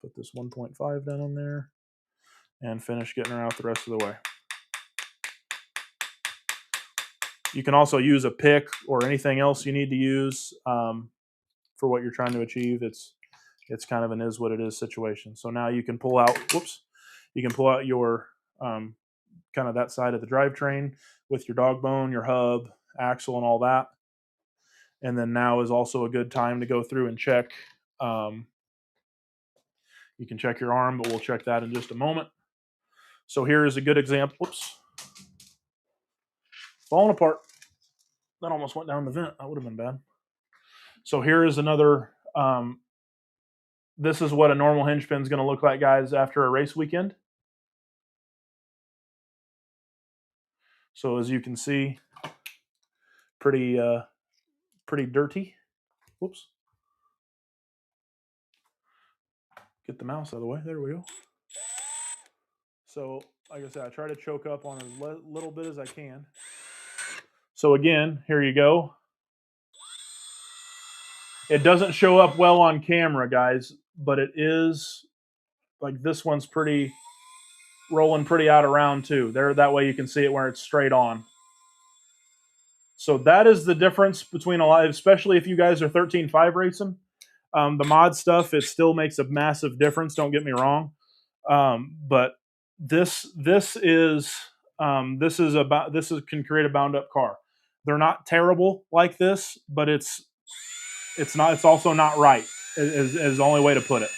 put this 1.5 down on there and finish getting her out the rest of the way. You can also use a pick or anything else you need to use for what you're trying to achieve. It's kind of an is what it is situation. So now you can pull out, your kind of that side of the drivetrain with your dog bone, your hub, axle, and all that. And then now is also a good time to go through and check. You can check your arm, but we'll check that in just a moment. So here is a good example. Whoops. Falling apart. That almost went down the vent. That would have been bad. So here is another. This is what a normal hinge pin is going to look like, guys, after a race weekend. So as you can see, pretty dirty. Whoops. Get the mouse out of the way. There we go. So, like I said, I try to choke up on as little bit as I can. So again, here you go. It doesn't show up well on camera, guys, but it is, like this one's rolling pretty out around too. That way you can see it where it's straight on. So that is the difference between a lot, especially if you guys are 13.5 racing. The mod stuff, it still makes a massive difference. Don't get me wrong. But this can create a bound up car. They're not terrible like this, but it's also not right is the only way to put it.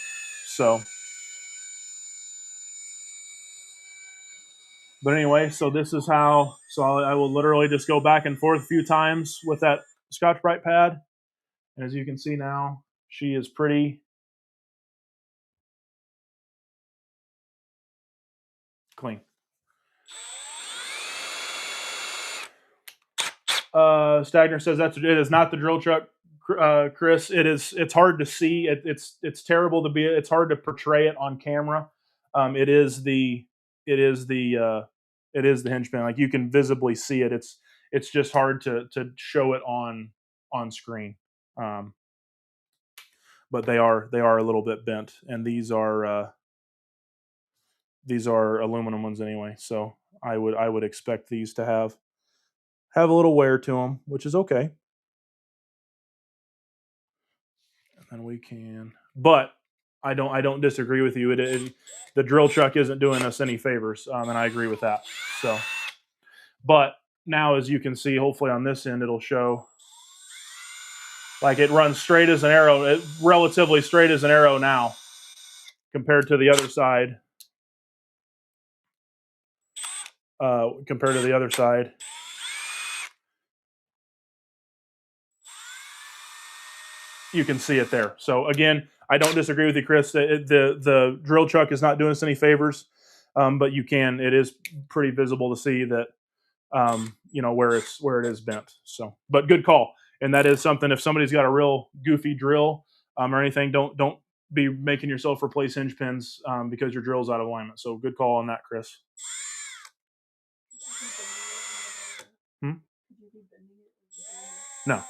So But anyway, so this is how. So I will literally just go back and forth a few times with that Scotch-Brite pad. And as you can see now, she is pretty clean. Stagner says it is not the drill truck, Chris. It's hard to see. It's terrible to be. It's hard to portray it on camera. It is the hinge pin. Like you can visibly see it. It's just hard to show it on screen. But they are a little bit bent, and these are aluminum ones anyway. So I would expect these to have a little wear to them, which is okay. And we can, but I don't disagree with you. The drill truck isn't doing us any favors, and I agree with that. So, but now as you can see, hopefully on this end it'll show like it runs straight as an arrow, relatively straight as an arrow now, compared to the other side. You can see it there. So again, I don't disagree with you, Chris. The drill truck is not doing us any favors, but it is pretty visible to see that where it is bent. So, but good call. And that is something. If somebody's got a real goofy drill or anything, don't be making yourself replace hinge pins because your drill's out of alignment. So good call on that, Chris. No.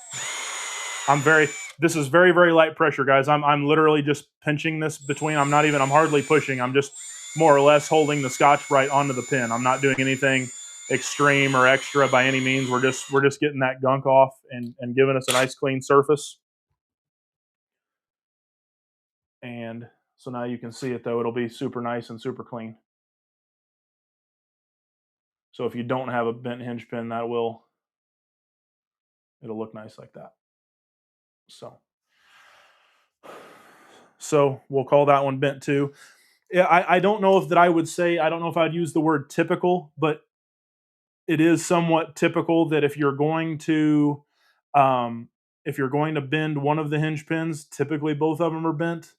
This is very, very light pressure, guys. I'm literally just pinching this between. I'm hardly pushing. I'm just more or less holding the Scotch-Brite onto the pin. I'm not doing anything extreme or extra by any means. We're just getting that gunk off and giving us a nice clean surface. And so now you can see it though. It'll be super nice and super clean. So if you don't have a bent hinge pin, it'll look nice like that. So we'll call that one bent too. Yeah, I don't know if I'd use the word typical, but it is somewhat typical that if you're going to bend one of the hinge pins, typically both of them are bent.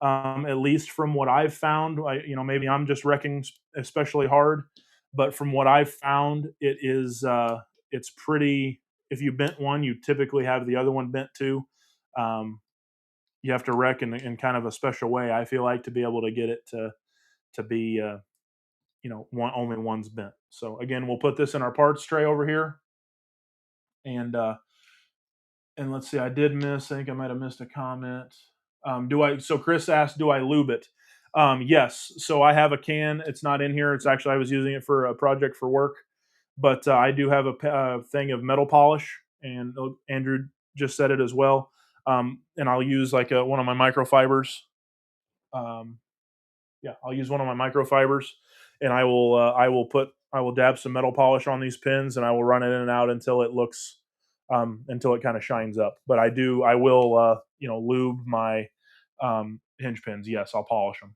At least from what I've found, maybe I'm just wrecking especially hard, but from what I've found, it's pretty. If you bent one, you typically have the other one bent too. You have to wreck in kind of a special way, I feel like, to be able to get it to be only one's bent. So again, we'll put this in our parts tray over here, and let's see. I think I might have missed a comment. So Chris asked, do I lube it? Yes. So I have a can. It's not in here. It's actually, I was using it for a project for work, but I do have a thing of metal polish, and Andrew just said it as well. And I'll use like one of my microfibers. I'll use one of my microfibers, and I will dab some metal polish on these pins, and I will run it in and out until it looks, until it kind of shines up. But I will lube my hinge pins. Yes, I'll polish them.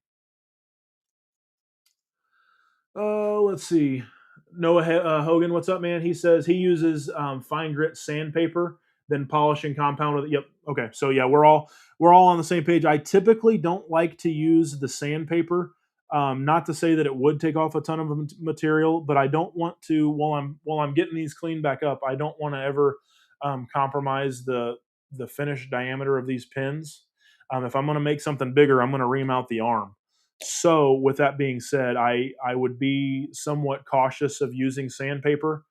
Let's see. Noah Hogan, what's up, man? He says he uses fine grit sandpaper, then polishing compound with it. Yep. Okay. So yeah, we're all on the same page. I typically don't like to use the sandpaper. Not to say that it would take off a ton of material, but I don't want to, while I'm getting these cleaned back up, I don't want to ever compromise the finished diameter of these pins. If I'm going to make something bigger, I'm going to ream out the arm. So with that being said, I would be somewhat cautious of using sandpaper.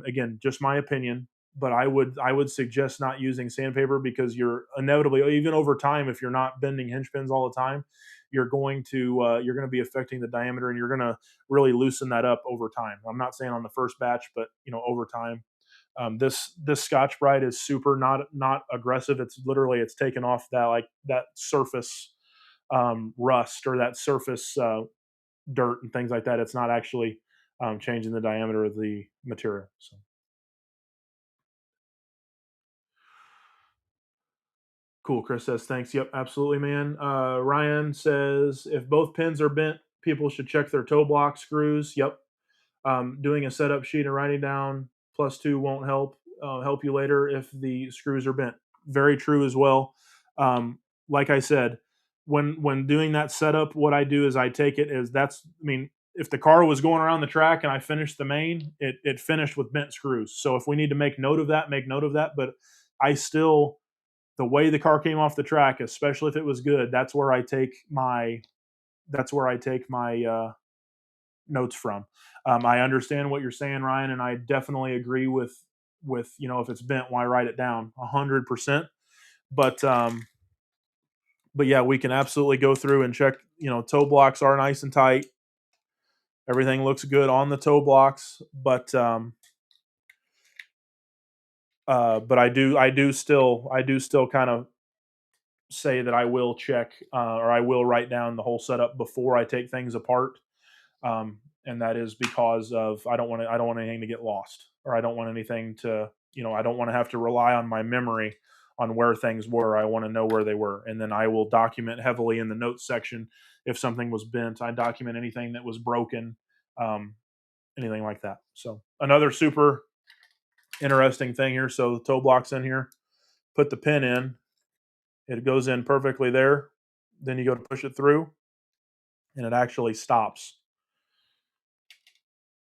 Again, just my opinion, but I would suggest not using sandpaper, because you're inevitably, even over time, if you're not bending hinge pins all the time, you're going to be affecting the diameter, and you're going to really loosen that up over time. I'm not saying on the first batch, but over time. This Scotch-Brite is super not aggressive. It's taken off that surface rust, or that surface dirt and things like that. It's not actually changing the diameter of the material. So. Cool. Chris says, thanks. Yep, absolutely, man. Ryan says, if both pins are bent, people should check their toe block screws. Yep. Doing a setup sheet and writing down +2 won't help you later if the screws are bent. Very true as well. Like I said, when doing that setup, what I do is I take it as if the car was going around the track and I finished the main, it finished with bent screws. So if we need to make note of that, make note of that. But I still, the way the car came off the track, especially if it was good, that's where I take my notes from. I understand what you're saying, Ryan, and I definitely agree with if it's bent, why write it down 100%. But yeah, we can absolutely go through and check. Toe blocks are nice and tight. Everything looks good on the toe blocks, but I do still kind of say that I will check or I will write down the whole setup before I take things apart. And that is because of I don't want anything to get lost, or I don't want anything to I don't want to have to rely on my memory on where things were. I want to know where they were, and then I will document heavily in the notes section if something was bent. I document anything that was broken, anything like that. So another super interesting thing here. So the toe block's in here. Put the pin in. It goes in perfectly there. Then you go to push it through, and it actually stops.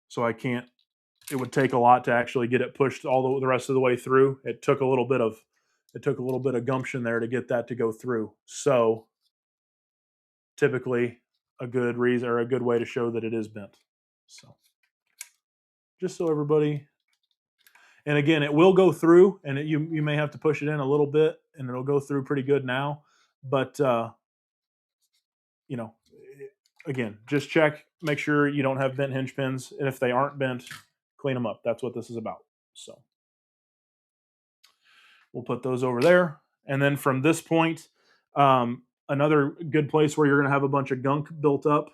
So it would take a lot to actually get it pushed all the rest of the way through. It took a little bit of gumption there to get that to go through. So typically a good reason or a good way to show that it is bent. So just so everybody, and again, it will go through, and you may have to push it in a little bit, and it'll go through pretty good now. But again, just check, make sure you don't have bent hinge pins, and if they aren't bent, clean them up. That's what this is about. So we'll put those over there, and then from this point, another good place where you're going to have a bunch of gunk built up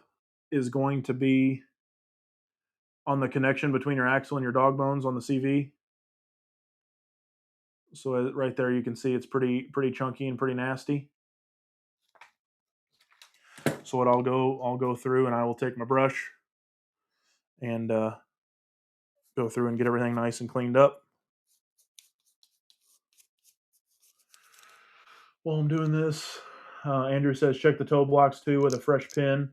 is going to be on the connection between your axle and your dog bones on the CV. So right there, you can see it's pretty chunky and pretty nasty. So what I'll go through, and I will take my brush and go through and get everything nice and cleaned up. While I'm doing this, Andrew says check the toe blocks too with a fresh pin.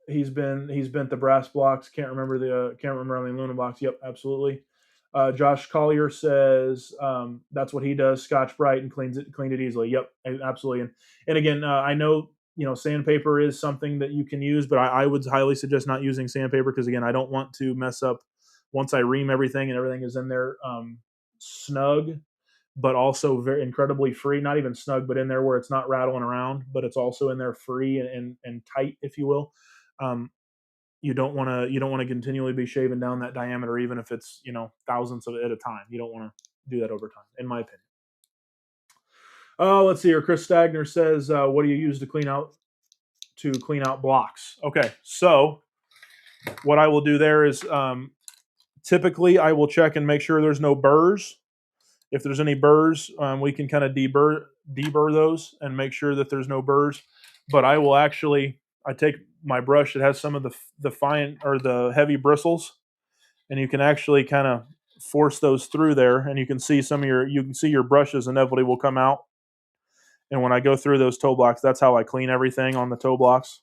He's bent the brass blocks. Can't remember on the aluminum box. Yep, absolutely. Josh Collier says that's what he does. Scotch-Brite and cleaned it easily. Yep, absolutely. And again, I know sandpaper is something that you can use, but I would highly suggest not using sandpaper because again, I don't want to mess up once I ream everything and everything is in there snug, but also very incredibly free. Not even snug, but in there where it's not rattling around, but it's also in there free and tight, if you will. You don't want to continually be shaving down that diameter, even if it's thousandths of it at a time. You don't want to do that over time, in my opinion. Let's see here. Chris Stagner says, "What do you use to clean out blocks?" Okay, so what I will do there is typically I will check and make sure there's no burrs. If there's any burrs, we can kind of deburr those and make sure that there's no burrs. But I take my brush that has some of the fine or the heavy bristles, and you can actually kind of force those through there, and you can see your brushes inevitably will come out. And when I go through those toe blocks, that's how I clean everything on the toe blocks.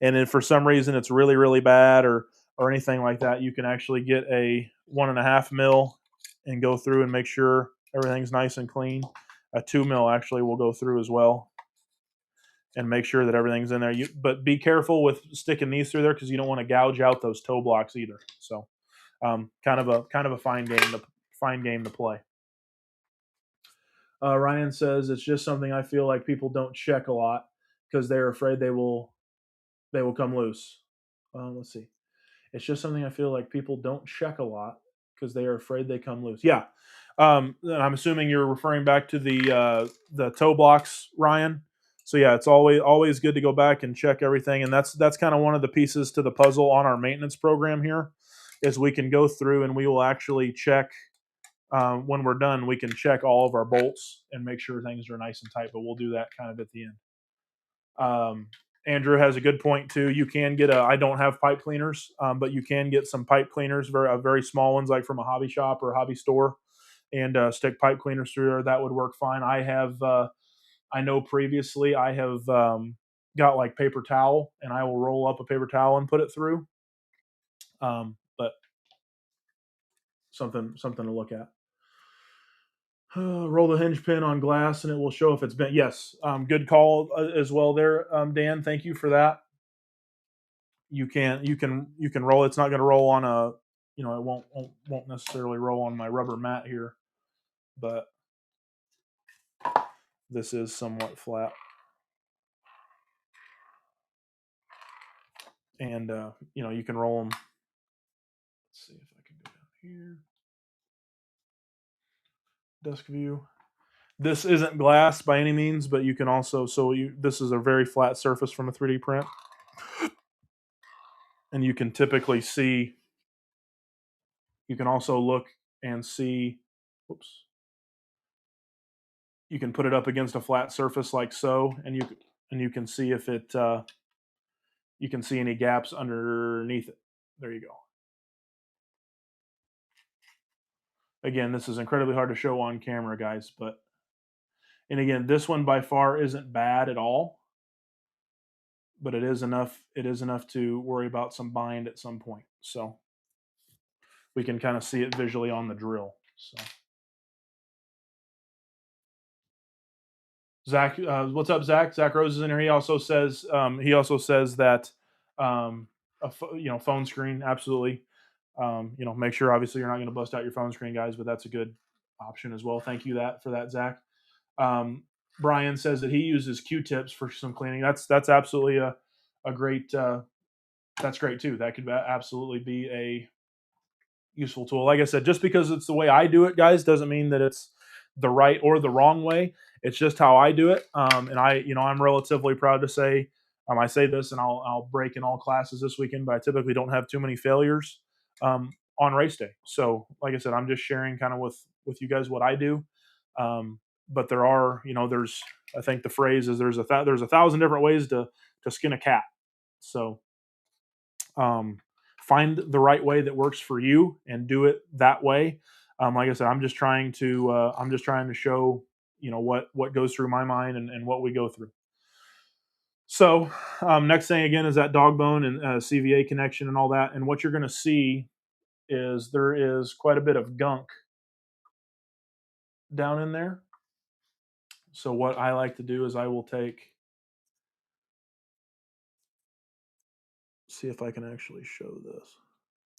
And if for some reason it's really, really bad or anything like that, you can actually get a 1.5 mil and go through and make sure everything's nice and clean. A 2 mil actually will go through as well and make sure that everything's in there. But be careful with sticking these through there because you don't want to gouge out those toe blocks either. So kind of a fine game to play. Ryan says it's just something I feel like people don't check a lot because they're afraid they will come loose. Let's see. It's just something I feel like people don't check a lot because they are afraid they come loose. Yeah. I'm assuming you're referring back to the toe blocks, Ryan. So yeah, it's always good to go back and check everything, and that's kind of one of the pieces to the puzzle on our maintenance program here, is we can go through and we will actually check when we're done. We can check all of our bolts and make sure things are nice and tight, but we'll do that kind of at the end. Andrew has a good point too. You can get I don't have pipe cleaners, but you can get some pipe cleaners, very small ones, like from a hobby shop or a hobby store, and stick pipe cleaners through there. That would work fine. I know previously I have got like paper towel, and I will roll up a paper towel and put it through. But something to look at. Roll the hinge pin on glass, and it will show if it's bent. Yes, good call as well there, Dan. Thank you for that. You can roll. It's not going to roll on a, it won't necessarily roll on my rubber mat here, but this is somewhat flat. And you can roll them. Let's see if I can go down here. Desk view. This isn't glass by any means, but you can also, this is a very flat surface from a 3D print. And you can typically see, you can also look and see, whoops. You can put it up against a flat surface like so, and you can see if it, you can see any gaps underneath it. There you go. Again, this is incredibly hard to show on camera, guys, and again, this one by far isn't bad at all, but it is enough to worry about some bind at some point. So we can kind of see it visually on the drill. So Zach, what's up, Zach? Zach Rose is in here. He also says that phone screen, absolutely. Make sure obviously you're not going to bust out your phone screen, guys, but that's a good option as well. Thank you for that, Zach. Brian says that he uses Q-tips for some cleaning. That's absolutely a great. That's great too. That could absolutely be a useful tool. Like I said, just because it's the way I do it, guys, doesn't mean that it's the right or the wrong way. It's just how I do it. And I'm relatively proud to say, I say this, and I'll break in all classes this weekend, but I typically don't have too many failures on race day. So, like I said, I'm just sharing kind of with you guys what I do. But there are, there's, I think the phrase is there's a 1,000 different ways to skin a cat. So, find the right way that works for you and do it that way. Like I said, I'm just trying to show, what goes through my mind and what we go through. So next thing again is that dog bone and CVA connection and all that. And what you're going to see is there is quite a bit of gunk down in there. So what I like to do is I will see if I can actually show this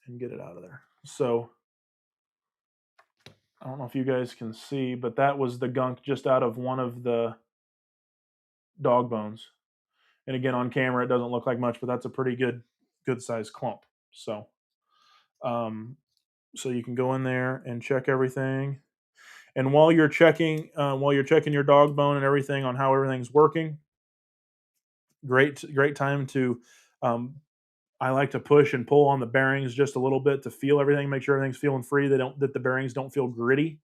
and get it out of there. So I don't know if you guys can see, but that was the gunk just out of one of the dog bones. And again, on camera, it doesn't look like much, but that's a pretty good sized clump. So, so you can go in there and check everything. And while you're checking your dog bone and everything on how everything's working, great time to, I like to push and pull on the bearings just a little bit to feel everything, make sure everything's feeling free. That the bearings don't feel gritty.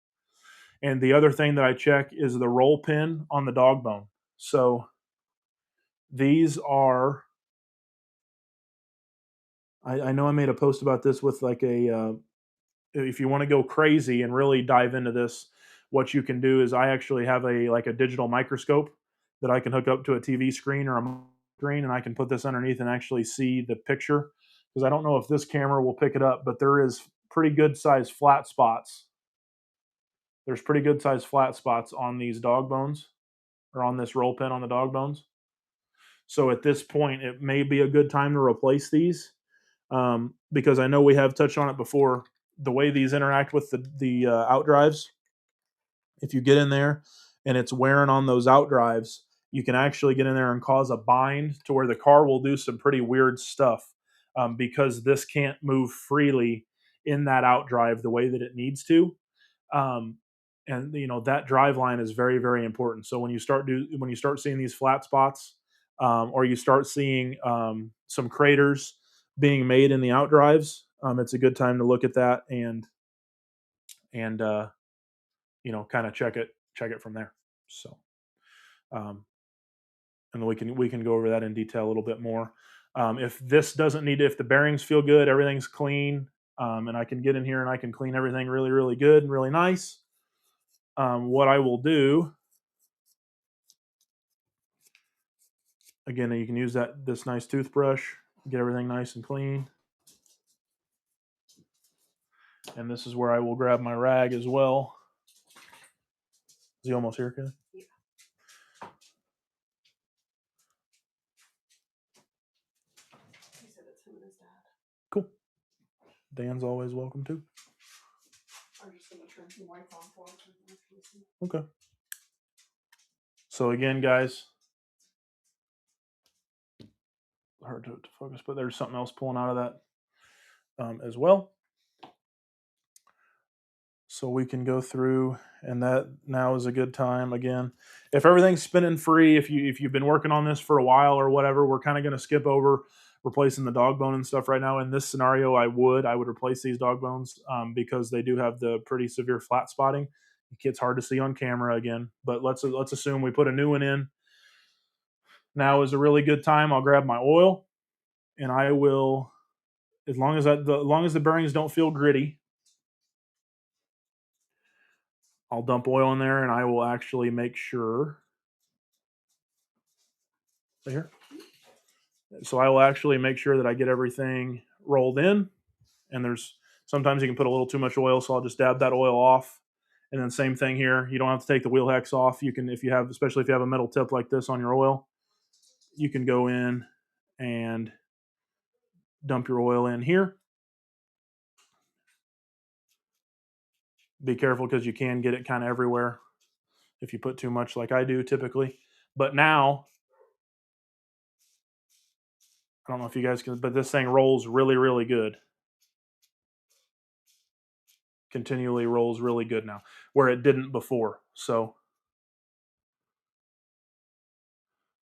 And the other thing that I check is the roll pin on the dog bone. So these are, I know I made a post about this with like if you want to go crazy and really dive into this, what you can do is I actually have a digital microscope that I can hook up to a TV screen or a screen, and I can put this underneath and actually see the picture. Because I don't know if this camera will pick it up, but there is pretty good sized flat spots. There's pretty good sized flat spots on these dog bones, or on this roll pin on the dog bones. So at this point, it may be a good time to replace these, because I know we have touched on it before. The way these interact with the out drives, if you get in there and it's wearing on those out drives, you can actually get in there and cause a bind to where the car will do some pretty weird stuff, because this can't move freely in that out drive the way that it needs to. And that drive line is very, very important. So when you start seeing these flat spots, or you start seeing some craters being made in the out drives, it's a good time to look at that and kind of check it from there. So and we can go over that in detail a little bit more. If this doesn't need, if the bearings feel good, everything's clean, and I can get in here and I can clean everything really, really good and really nice. What I will do, again, you can use this nice toothbrush, get everything nice and clean. And this is where I will grab my rag as well. Is he almost here, Kelly? Yeah. He said it's him and his dad. Cool. Dan's always welcome too. I'm just gonna trim some whites on for him. Okay. So again, guys, hard to focus, but there's something else pulling out of that as well. So we can go through, and that now is a good time. Again, if everything's spinning free, if you've been working on this for a while or whatever, we're kind of going to skip over replacing the dog bone and stuff right now. In this scenario, I would replace these dog bones because they do have the pretty severe flat spotting. It's hard to see on camera again, but let's assume we put a new one in. Now is a really good time. I'll grab my oil, and I will, as long as the bearings don't feel gritty, I'll dump oil in there, and I will actually make sure. Here. So I will actually make sure that I get everything rolled in. And there's sometimes you can put a little too much oil, so I'll just dab that oil off. And then same thing here. You don't have to take the wheel hex off. You can, especially if you have a metal tip like this on your oil, you can go in and dump your oil in here. Be careful because you can get it kind of everywhere if you put too much like I do typically. But now, I don't know if you guys can, but this thing rolls really, really good. Continually rolls really good now, where it didn't before. So,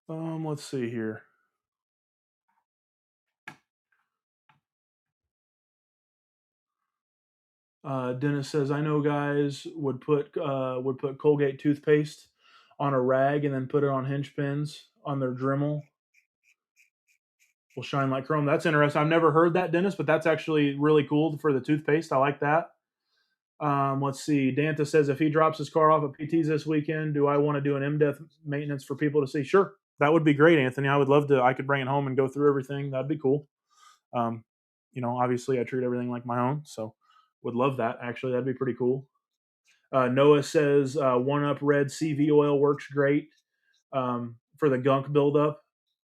let's see here. Dennis says, I know guys would put Colgate toothpaste on a rag and then put it on hinge pins on their Dremel. Will shine like chrome. That's interesting. I've never heard that, Dennis, but that's actually really cool for the toothpaste. I like that. Let's see. Danta says, if he drops his car off at PT's this weekend, do I want to do an in-depth maintenance for people to see? Sure. That would be great, Anthony. I would love to. I could bring it home and go through everything. That'd be cool. Obviously I treat everything like my own, so would love that. Actually, that'd be pretty cool. Noah says, 1-Up Red CV oil works great for the gunk buildup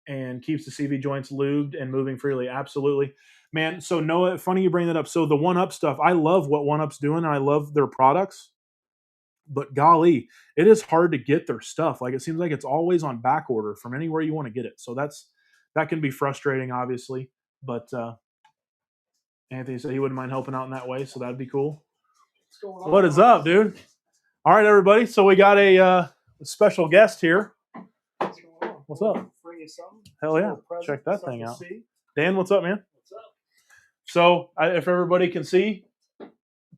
and keeps the CV joints lubed and moving freely. Absolutely. Man, so Noah, funny you bring that up. So the 1-Up stuff, I love what 1-Up's doing, and I love their products. But golly, it is hard to get their stuff. Like, it seems like it's always on back order from anywhere you want to get it. So that can be frustrating, obviously. But Anthony said he wouldn't mind helping out in that way, so that'd be cool. What's going on? What is up, dude? All right, everybody. So we got a special guest here. What's going on? What's up? Bring you something? Hell yeah. Present, Check that something thing to out. see. Dan, what's up, man? What's up? So if everybody can see,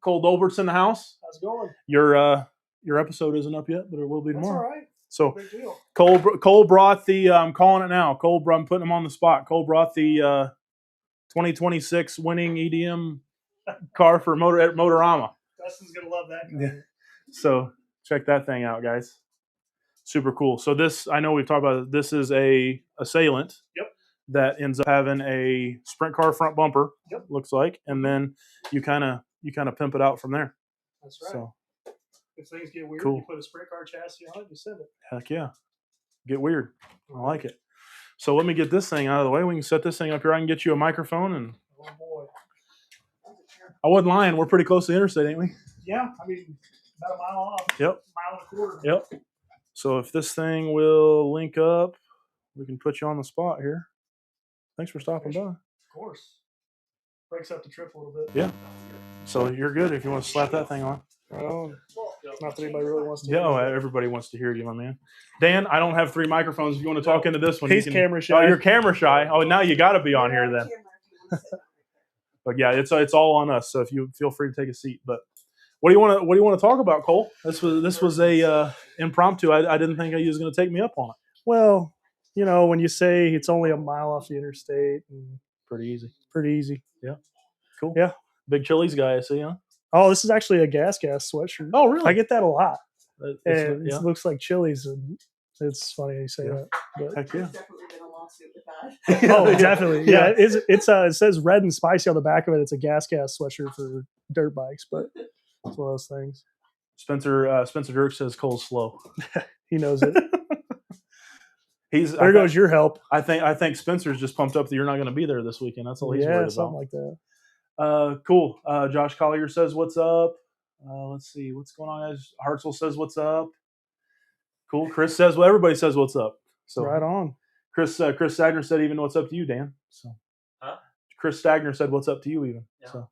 Cole Dolbert's in the house. How's it going? Your episode isn't up yet, but it will be That's tomorrow. all right. So Big deal. Cole brought the I'm calling it now. I'm putting him on the spot. Cole brought the 2026 winning EDM car for Motorama. Dustin's gonna love that car. Yeah. So check that thing out, guys. Super cool. So this, I know we've talked about it. This is a Assailant. Yep. That ends up having a sprint car front bumper. Yep. Looks like, and then you kind of pimp it out from there. That's right. So if things get weird, cool. you put a sprint car chassis on it, you send it. heck yeah, get weird. I like it. So let me get this thing out of the way. We can set this thing up here. I can get you a microphone, and Oh boy. I wasn't lying. We're pretty close to the interstate, ain't we? Yeah, I mean about a mile off. Yep. Mile and a quarter. Yep. So if this thing will link up, we can put you on the spot here. Thanks for stopping by. Of course. Breaks up the trip a little bit. Yeah. So you're good if you want to slap that thing on. Not that anybody really wants to. Yeah, oh, everybody wants to hear you, my man. Dan, I don't have 3 microphones. If you want to talk into this one, He's you can, camera shy. Oh, you're camera shy. Oh, now you got to be on here then. But yeah, it's all on us. So if you feel free to take a seat. But what do you want to talk about, Cole? This was a impromptu. I didn't think you was going to take me up on it. Well, when you say it's only a mile off the interstate, and Pretty easy. pretty easy. Cool. Yeah. Big Chili's guy, I see, huh? Oh, this is actually a gas sweatshirt. Oh, really? I get that a lot. And Yeah. it looks like Chili's, and it's funny you say that. But Heck yeah. There's definitely been a lawsuit with that. oh, Yeah. definitely. Yeah, it says red and spicy on the back of it. It's a gas sweatshirt for dirt bikes, but it's one of those things. Spencer Dirk says Cole's slow. He knows it. There goes your help. I think Spencer's just pumped up that you're not going to be there this weekend. That's all he's worried about. Something like that. Cool. Josh Collier says, "What's up?" Let's see what's going on, guys. Hartzell says, "What's up?" Cool. Chris says, "Well, everybody says what's up." So right on. Chris Stagner said, "Even what's up to you, Dan?" So, Chris Stagner said, "What's up to you?" Even so.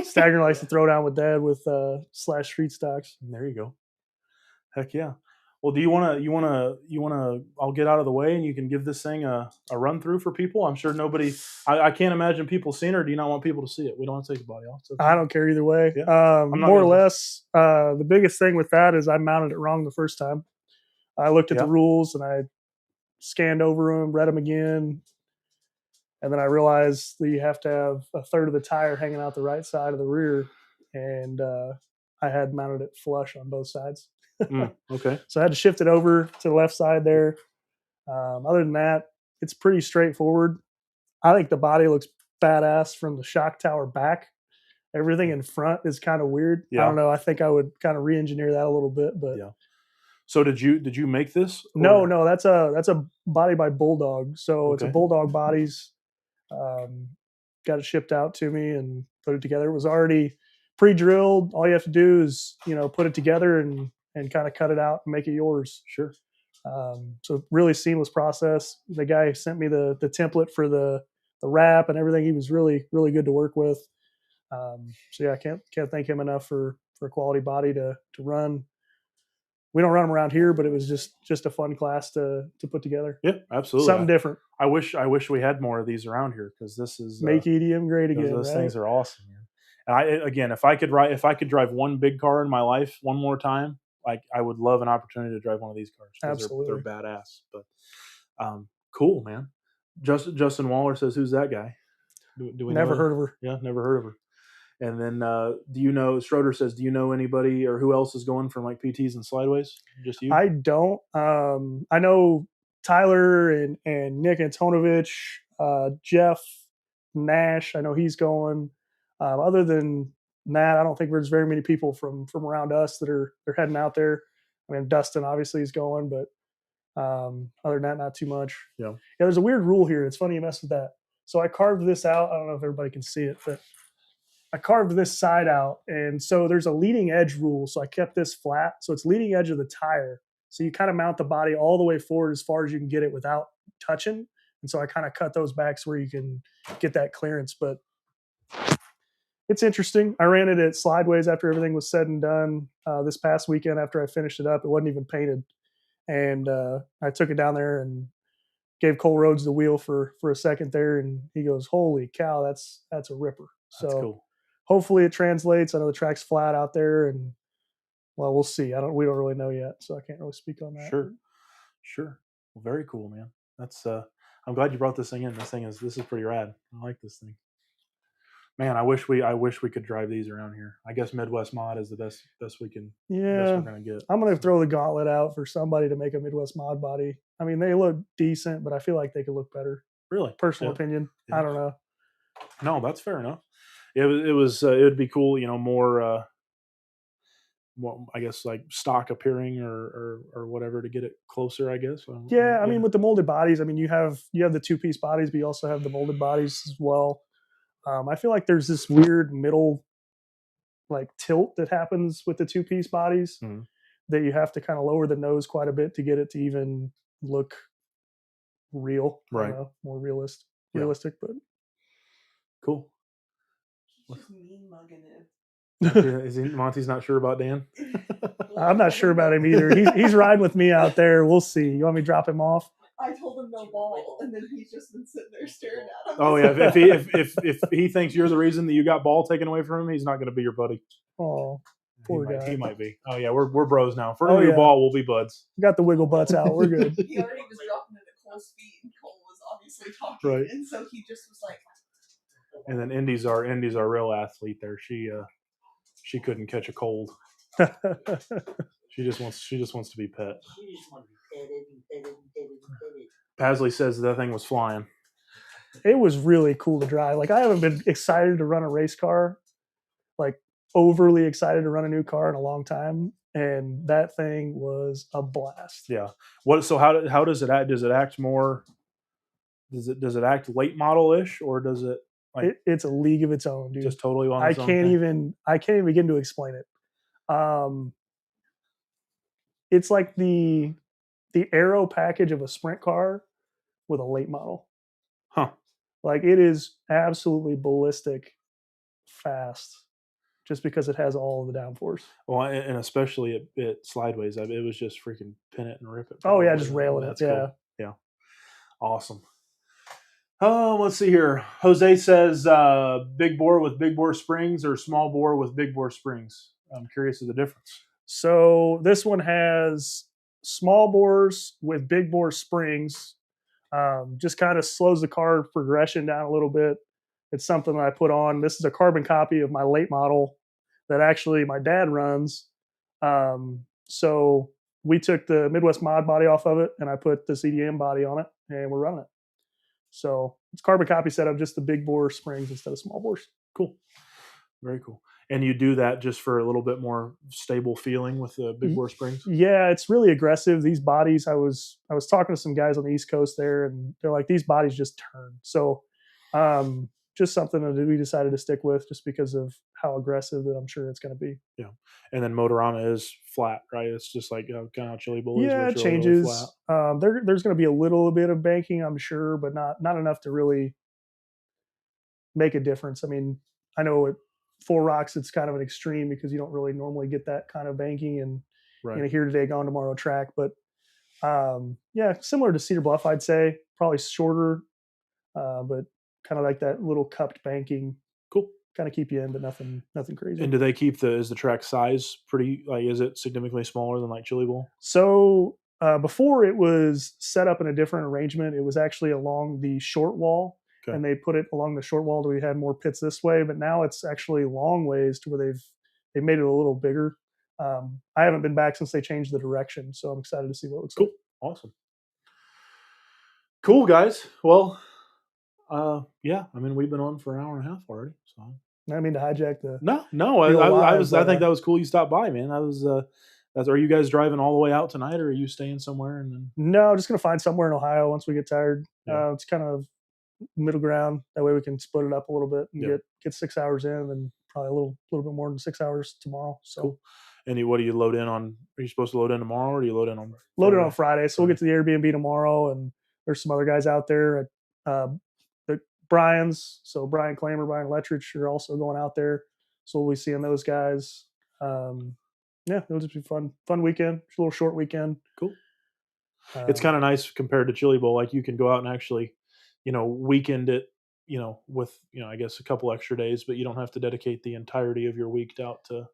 Stagner likes to throw down with Dad with Slash Street Stocks. There you go. Heck yeah. Well, do you want to? I'll get out of the way and you can give this thing a run through for people. I'm sure nobody. I can't imagine people seeing it. Or do you not want people to see it? We don't want to take a body off. I don't care either way. Yeah. More or less, the biggest thing with that is I mounted it wrong the first time. I looked at the rules and I scanned over them, read them again, and then I realized that you have to have a third of the tire hanging out the right side of the rear, and I had mounted it flush on both sides. Okay. So I had to shift it over to the left side there. Other than that, it's pretty straightforward. I think the body looks badass from the shock tower back. Everything in front is kind of weird. Yeah. I don't know. I think I would kind of re-engineer that a little bit, but yeah. So did you make this? Or? No, that's a body by Bulldog. So It's a Bulldog bodies. Got it shipped out to me and put it together. It was already pre-drilled. All you have to do is put it together and kind of cut it out and make it yours. Sure. So really seamless process. The guy sent me the template for the wrap and everything. He was really, really good to work with. So yeah, I can't thank him enough for a quality body to run. We don't run them around here, but it was just a fun class to put together. Yeah, absolutely. Something different. I wish we had more of these around here because this is make EDM great again. Those things are awesome, man. And if I could drive one big car in my life one more time, like I would love an opportunity to drive one of these cars. Absolutely, they're badass. But cool, man. Justin Waller says, "Who's that guy?" Do we never heard of her? Yeah, never heard of her. And then do you know? Schroeder says, "Do you know anybody or who else is going from like PTs and slideways? Just you?" I don't. I know Tyler and Nick Antonovich, Jeff Nash. I know he's going. Other than that, I don't think there's very many people from around us that are heading out there. I mean, Dustin obviously is going, but other than that, not too much. Yeah. There's a weird rule here. It's funny you mess with that. So I carved this out. I don't know if everybody can see it, but I carved this side out. And so there's a leading edge rule. So I kept this flat. So it's leading edge of the tire. So you kind of mount the body all the way forward as far as you can get it without touching. And so I kind of cut those backs where you can get that clearance. But it's interesting. I ran it at Slideways after everything was said and done this past weekend after I finished it up. It wasn't even painted. And I took it down there and gave Cole Rhodes the wheel for a second there. And he goes, "Holy cow, that's a ripper." That's cool. Hopefully it translates. I know the track's flat out there, and well, we'll see. We don't really know yet, so I can't really speak on that. Sure. Well, very cool, man. That's I'm glad you brought this thing in. This is pretty rad. I like this thing. Man, I wish we could drive these around here. I guess Midwest Mod is the best we can. Yeah, best we're gonna get. I'm gonna throw the gauntlet out for somebody to make a Midwest Mod body. I mean, they look decent, but I feel like they could look better. Really, personal opinion. Yeah. I don't know. No, that's fair enough. It would be cool, more I guess like stock appearing or whatever to get it closer, I guess. Yeah, I mean with the molded bodies, I mean you have the 2-piece bodies, but you also have the molded bodies as well. I feel like there's this weird middle like tilt that happens with the 2-piece bodies that you have to kind of lower the nose quite a bit to get it to even look real, right? More realistic, but cool. Just mean mugging it. Monty's not sure about Dan? I'm not sure about him either. He's riding with me out there. We'll see. You want me to drop him off? I told him no ball, and then he's just been sitting there staring at him. Oh yeah, if he thinks you're the reason that you got ball taken away from him, he's not going to be your buddy. Oh, Poor guy. He might be. Oh yeah, we're bros now. If we're Oh, gonna do yeah. ball, we'll be buds. We got the wiggle butts out. We're good. He already was dropping into Cole's feet, and Cole was obviously talking, Right. and so he just was like, And then Indy's our real athlete. There, she couldn't catch a cold. She just wants to be pet. Pasley says that thing was flying. It was really cool to drive. Like I haven't been excited to run a race car, like overly excited to run a new car in a long time, and that thing was a blast. Yeah. What? So how does it act? Does it act more? Does it act late model ish, or does it like It's a league of its own, dude. just totally on I its own can't thing? even begin to explain it. It's like the aero package of a sprint car with a late model. Huh. Like it is absolutely ballistic fast just because it has all of the downforce. Well, and especially at Slideways, it was just freaking pin it and rip it. Oh yeah, just railing it. That's Yeah. cool. Yeah. Awesome. Oh, let's see here. Jose says big bore with big bore springs or small bore with big bore springs. I'm curious of the difference. So this one has small bores with big bore springs. Just kind of slows the car progression down a little bit. It's something that I put on. This is a carbon copy of my late model that actually my dad runs. So we took the Midwest mod body off of it and I put the CDM body on it and we're running it. So it's carbon copy setup, just the big bore springs instead of small bores. Cool. Very cool. And you do that just for a little bit more stable feeling with the big bore springs? Yeah, it's really aggressive. These bodies, I was talking to some guys on the East Coast there, and they're like, these bodies just turn. So just something that we decided to stick with just because of how aggressive that I'm sure it's going to be. Yeah. And then Motorama is flat, right? It's just like kind of how Chili Bowl is. Yeah, it really changes. flat. There's going to be a little bit of banking, I'm sure, but not enough to really make a difference. I mean, I know at Four Rocks, it's kind of an extreme because you don't really normally get that kind of banking and Right. here today, gone tomorrow track. But yeah, similar to Cedar Bluff, I'd say probably shorter, but kind of like that little cupped banking. Cool. Kind of keep you in, but nothing crazy. And do they keep is the track size pretty, like, is it significantly smaller than like Chili Bowl? So before it was set up in a different arrangement. It was actually along the short wall. Okay. And they put it along the short wall. We had more pits this way, but now it's actually long ways to where they've made it a little bigger. I haven't been back since they changed the direction, so I'm excited to see what it looks Cool. like. Awesome. Cool, guys. Well, yeah. I mean, we've been on for an hour and a half already. So I mean to hijack the no. Real I live, was. I but, think that was cool. You stopped by, man. I was. Are you guys driving all the way out tonight, or are you staying somewhere? And then No, just gonna find somewhere in Ohio once we get tired. Yeah. It's kind of middle ground. That way we can split it up a little bit and Yeah. get 6 hours in, and then probably a little bit more than 6 hours tomorrow. So Cool. And what do you load in on? Are you supposed to load in tomorrow, or do you load in on? loaded Friday? on Friday. So we'll get to the Airbnb tomorrow, and there's some other guys out there. The Brian's, so Brian Klamer, Brian Lettrich are also going out there. So we'll be seeing those guys. Yeah, it'll just be fun weekend. Just a little short weekend. Cool. It's kind of nice compared to Chili Bowl. Like you can go out and actually, weekend it, with, I guess a couple extra days, but you don't have to dedicate the entirety of your week out to.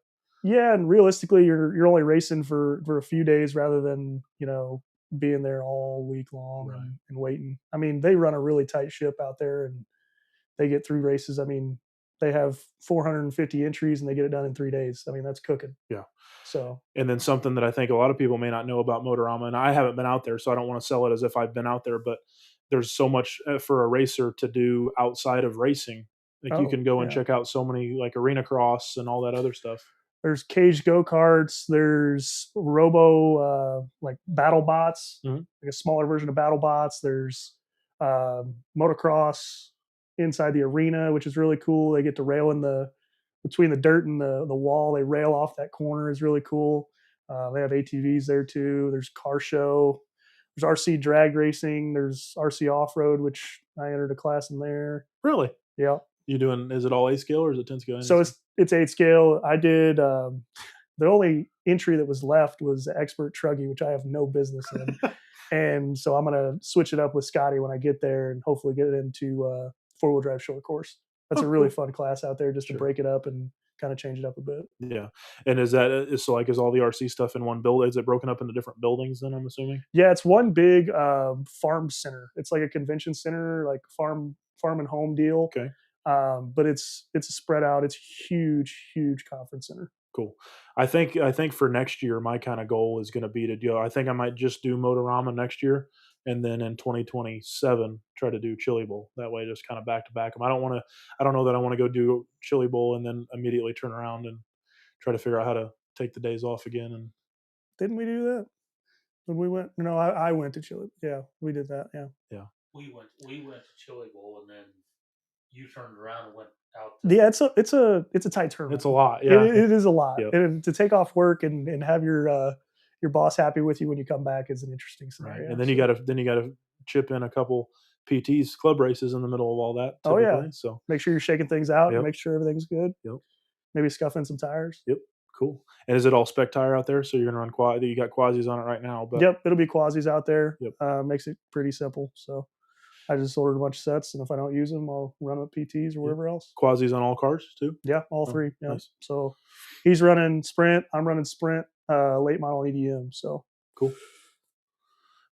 Yeah, and realistically, you're only racing for a few days rather than being there all week long Right. and waiting. I mean, they run a really tight ship out there, and they get through races. I mean, they have 450 entries and they get it done in 3 days. I mean, that's cooking. Yeah. So, And then something that I think a lot of people may not know about Motorama, and I haven't been out there, so I don't want to sell it as if I've been out there, but there's so much for a racer to do outside of racing. Like you can go and check out so many, like arena cross and all that other stuff. there's cage go-karts, there's robo like battle bots, Mhm. like a smaller version of battle bots. There's motocross inside the arena, which is really cool. They get to rail between the dirt and the wall. They rail off that corner, is really cool. They have ATVs there too. There's car show. There's RC drag racing. There's RC off-road, which I entered a class in there. Really? Yeah. You doing? Is it all 8 scale or is it 10 scale? So it's 8 scale. I did the only entry that was left was expert truggy, which I have no business in. And so I'm gonna switch it up with Scotty when I get there, and hopefully get it into 4-wheel drive short course. That's a really fun class out there, just to break it up and kind of change it up a bit. Yeah. And is all the RC stuff in one build? Is it broken up into different buildings then, I'm assuming? Yeah, it's one big farm center. It's like a convention center, like farm and home deal. Okay. But it's a spread out. It's huge conference center. Cool. I think for next year, my kind of goal is going to be to do. I think I might just do Motorama next year, and then in 2027 try to do Chili Bowl. That way, just kind of back to back them. I don't know that I want to go do Chili Bowl and then immediately turn around and try to figure out how to take the days off again. And didn't we do that when we went? No, I went to Chili. Yeah, we did that. Yeah. We went to Chili Bowl, and then you turned around and went out. Yeah, it's a tight turnaround. It's a lot. Yeah, it is a lot. Yep. And to take off work and have your boss happy with you when you come back is an interesting scenario. Right. And then you got to chip in a couple PTs, club races in the middle of all that. Oh yeah. So make sure you're shaking things out Yep. and make sure everything's good. Yep. Maybe scuff in some tires. Yep. Cool. And is it all spec tire out there? So you're gonna run you got quasis on it right now. But Yep, it'll be quasis out there. Yep. Makes it pretty simple. So I just ordered a bunch of sets, and if I don't use them, I'll run with PTs or wherever else. Quasis on all cars too? Yeah, all three. Yeah. Nice. So he's running Sprint. I'm running Sprint, late model EDM. So cool.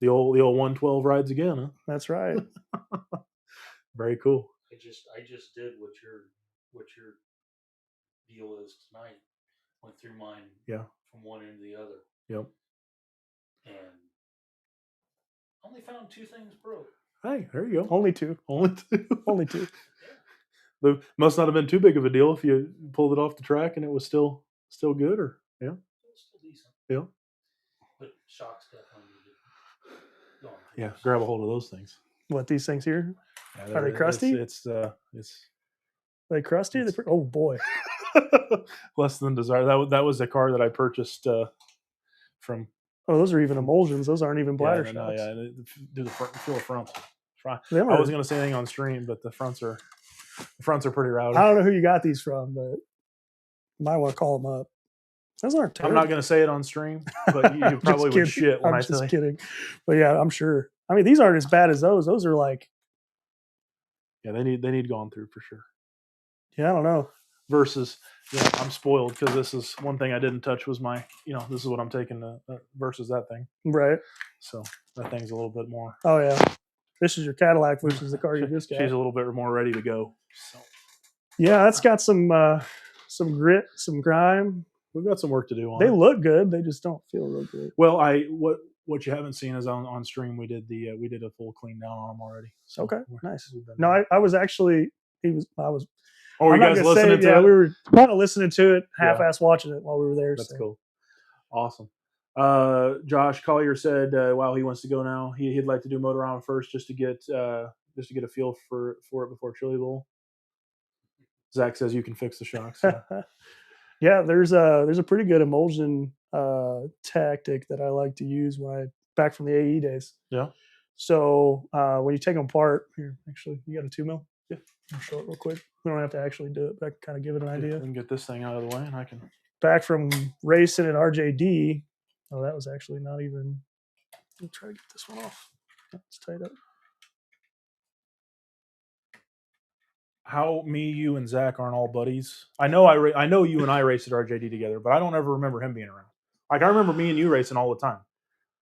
The old 112 rides again, huh? That's right. Very cool. I just did what your deal is tonight. Went through mine. Yeah. From one end to the other. Yep. And only found 2 things broke. Hey, there you go. Only two. Only two. The must not have been too big of a deal if you pulled it off the track and it was still good, or yeah. It was still decent. Yeah. But shocks definitely needed going. Yeah. Grab a hold of those things. What, these things here? Yeah, Are they crusty? It's Are they crusty? Oh boy. less than desired. That was a car that I purchased from. Oh, those are even emulsions. Those aren't even bladder shocks. Do the front, feel the fronts. I Them wasn't are- going to say anything on stream, but the fronts are pretty rowdy. I don't know who you got these from, but you might want to call them up. Those aren't I'm terrible. not going to say it on stream, but you probably would shit when I'm I tell just you. kidding. But yeah, I'm sure. I mean, these aren't as bad as those. Those are like, Yeah, they need gone through for sure. yeah, I don't know. Versus, I'm spoiled because this is one thing I didn't touch was my, this is what I'm taking versus that thing. Right. So that thing's a little bit more. Oh yeah. This is your Cadillac versus the car you just got. She's a little bit more ready to go. So Yeah, that's got some grit, some grime. we've got some work to do on They it. look good. They just don't feel real good. Well, what you haven't seen is on stream we did a full clean down on them already. So Okay, we're- nice. we've been- No, I was actually. I was. Oh, were I'm you not guys gonna say- listening to yeah, it? we were kind of listening to it, Yeah. half-ass watching it while we were there. That's so. cool. Awesome. Josh Collier said, "Wow, he wants to go now. He'd like to do Motorama first, just to get a feel for it before Chili Bowl." Zach says you can fix the shocks. Yeah. Yeah, there's a pretty good emulsion tactic that I like to use back from the AE days. Yeah. So when you take them apart, here, actually, you got a 2 mil? Yeah. I'll show it real quick. We don't have to actually do it, but I can kind of give it an We idea. can get this thing out of the way, and I can. Back from racing at RJD. Oh, that was actually not even. Let me try to get this one off. It's tight up. How me, you, and Zach aren't all buddies. I know I know you and I raced at RJD together, but I don't ever remember him being around. Like I remember me and you racing all the time.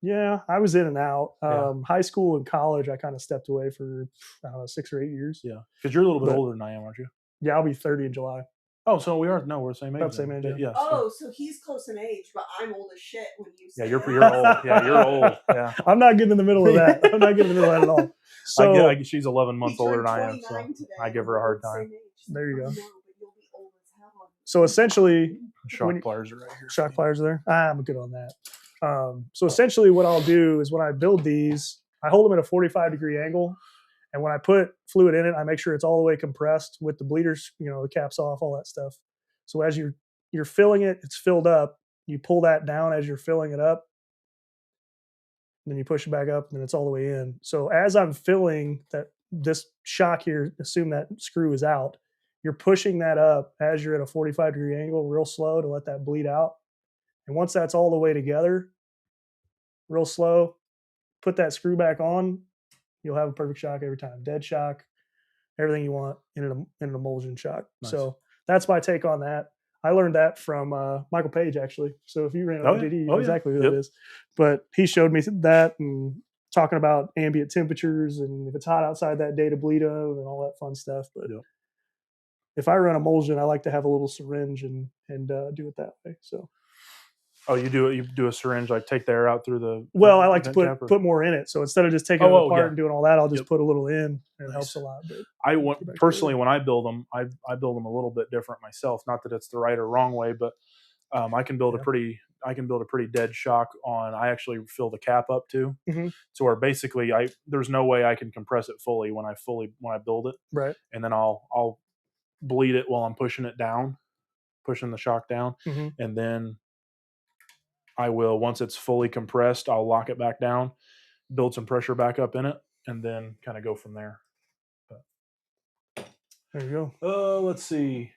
Yeah, I was in and out. Yeah. High school and college, I kind of stepped away for, I don't know, 6 or 8 years. Yeah, because you're a little bit But- older than I am, aren't you? Yeah, I'll be 30 in July. Oh, so we are. No, we're the same age. About the same then. age, yeah. Yes. Oh, so he's close in age, but I'm old as shit when you Yeah, say you're that. old. Yeah, you're old. Yeah. I'm not getting in the middle of that. I'm not getting in the middle of that at all. So she's 11 He months older turned than I am, so 29 today, I give her a hard we're the time. same age. She's There you like, go. "I know, but you'll be old as hell on so essentially, Shock when you- pliers are right here. shock pliers are there. I'm good on that. So essentially, what I'll do is when I build these, I hold them at a 45-degree angle, and when I put fluid in it, I make sure it's all the way compressed with the bleeders, the caps off, all that stuff. So as you're filling it, it's filled up. You pull that down as you're filling it up, and then you push it back up, and then it's all the way in. So as I'm filling this shock here, assume that screw is out. You're pushing that up as you're at a 45-degree angle, real slow to let that bleed out. And once that's all the way together, real slow, put that screw back on, you'll have a perfect shock every time. Dead shock, everything you want in an emulsion shock. Nice. So that's my take on that. I learned that from Michael Page, actually. So if you ran Oh, an yeah. OJD, you Oh, know yeah. exactly who Yep. that is. But he showed me that and talking about ambient temperatures and if it's hot outside that day to bleed of and all that fun stuff. But Yep. if I run emulsion, I like to have a little syringe and do it that way. So. Oh, you do a syringe, like take the air out through the. Well, I like to vent put more in it. So instead of just taking it Oh, apart yeah. and doing all that, I'll just Yep. put a little in, and it Nice. helps a lot. But I get want back to personally it. when I build them, I build them a little bit different myself. Not that it's the right or wrong way, but I can build Yeah. a pretty dead shock on. I actually fill the cap up too, Mhm. so where basically there's no way I can compress it fully when I build it, Right. and then I'll bleed it while I'm pushing it down, pushing the shock down, Mhm. and then I will, once it's fully compressed, I'll lock it back down, build some pressure back up in it, and then kind of go from there. There you go. Let's see.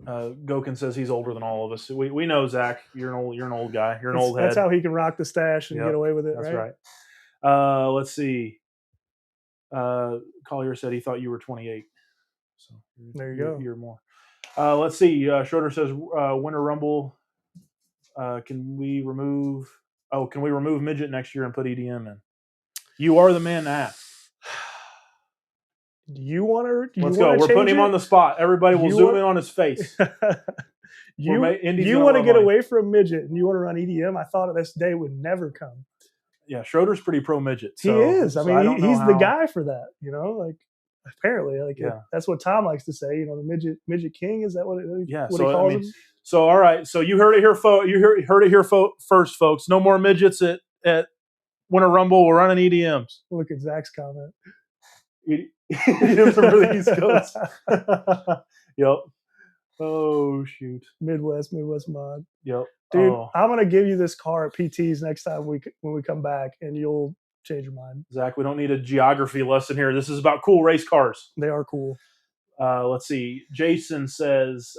Gokin says he's older than all of us. We know, Zach. You're an old guy. You're an old head. That's how he can rock the stash and Yep, get away with it, That's right? right. Let's see. Collier said he thought you were 28. So There you go. You're more. Let's see. Schroeder says Winter Rumble. Can we remove midget next year and put EDM in? You are the man to ask. Do you want to? Let's go. We're putting him on the spot. Everybody will zoom in on his face. You Indies you gonna want to love get mine. away from midget and you want to run EDM? I thought this day would never come. Yeah, Schroeder's pretty pro midget. He So, is. I so mean, I don't know he's the how- guy for that. You know, like apparently, like Yeah. that's what Tom likes to say. You know, the midget king, is that what Yeah, what so, he I calls mean, him? So all right, so you heard it here, first, folks. No more midgets at Winter Rumble. We're running EDMs. Look at Zach's comment. EDMs for the East Coast. Yep. Oh shoot. Midwest mod. Yep. Dude, Oh. I'm gonna give you this car at PT's next time when we come back, and you'll change your mind. Zach, we don't need a geography lesson here. This is about cool race cars. They are cool. Let's see. Jason says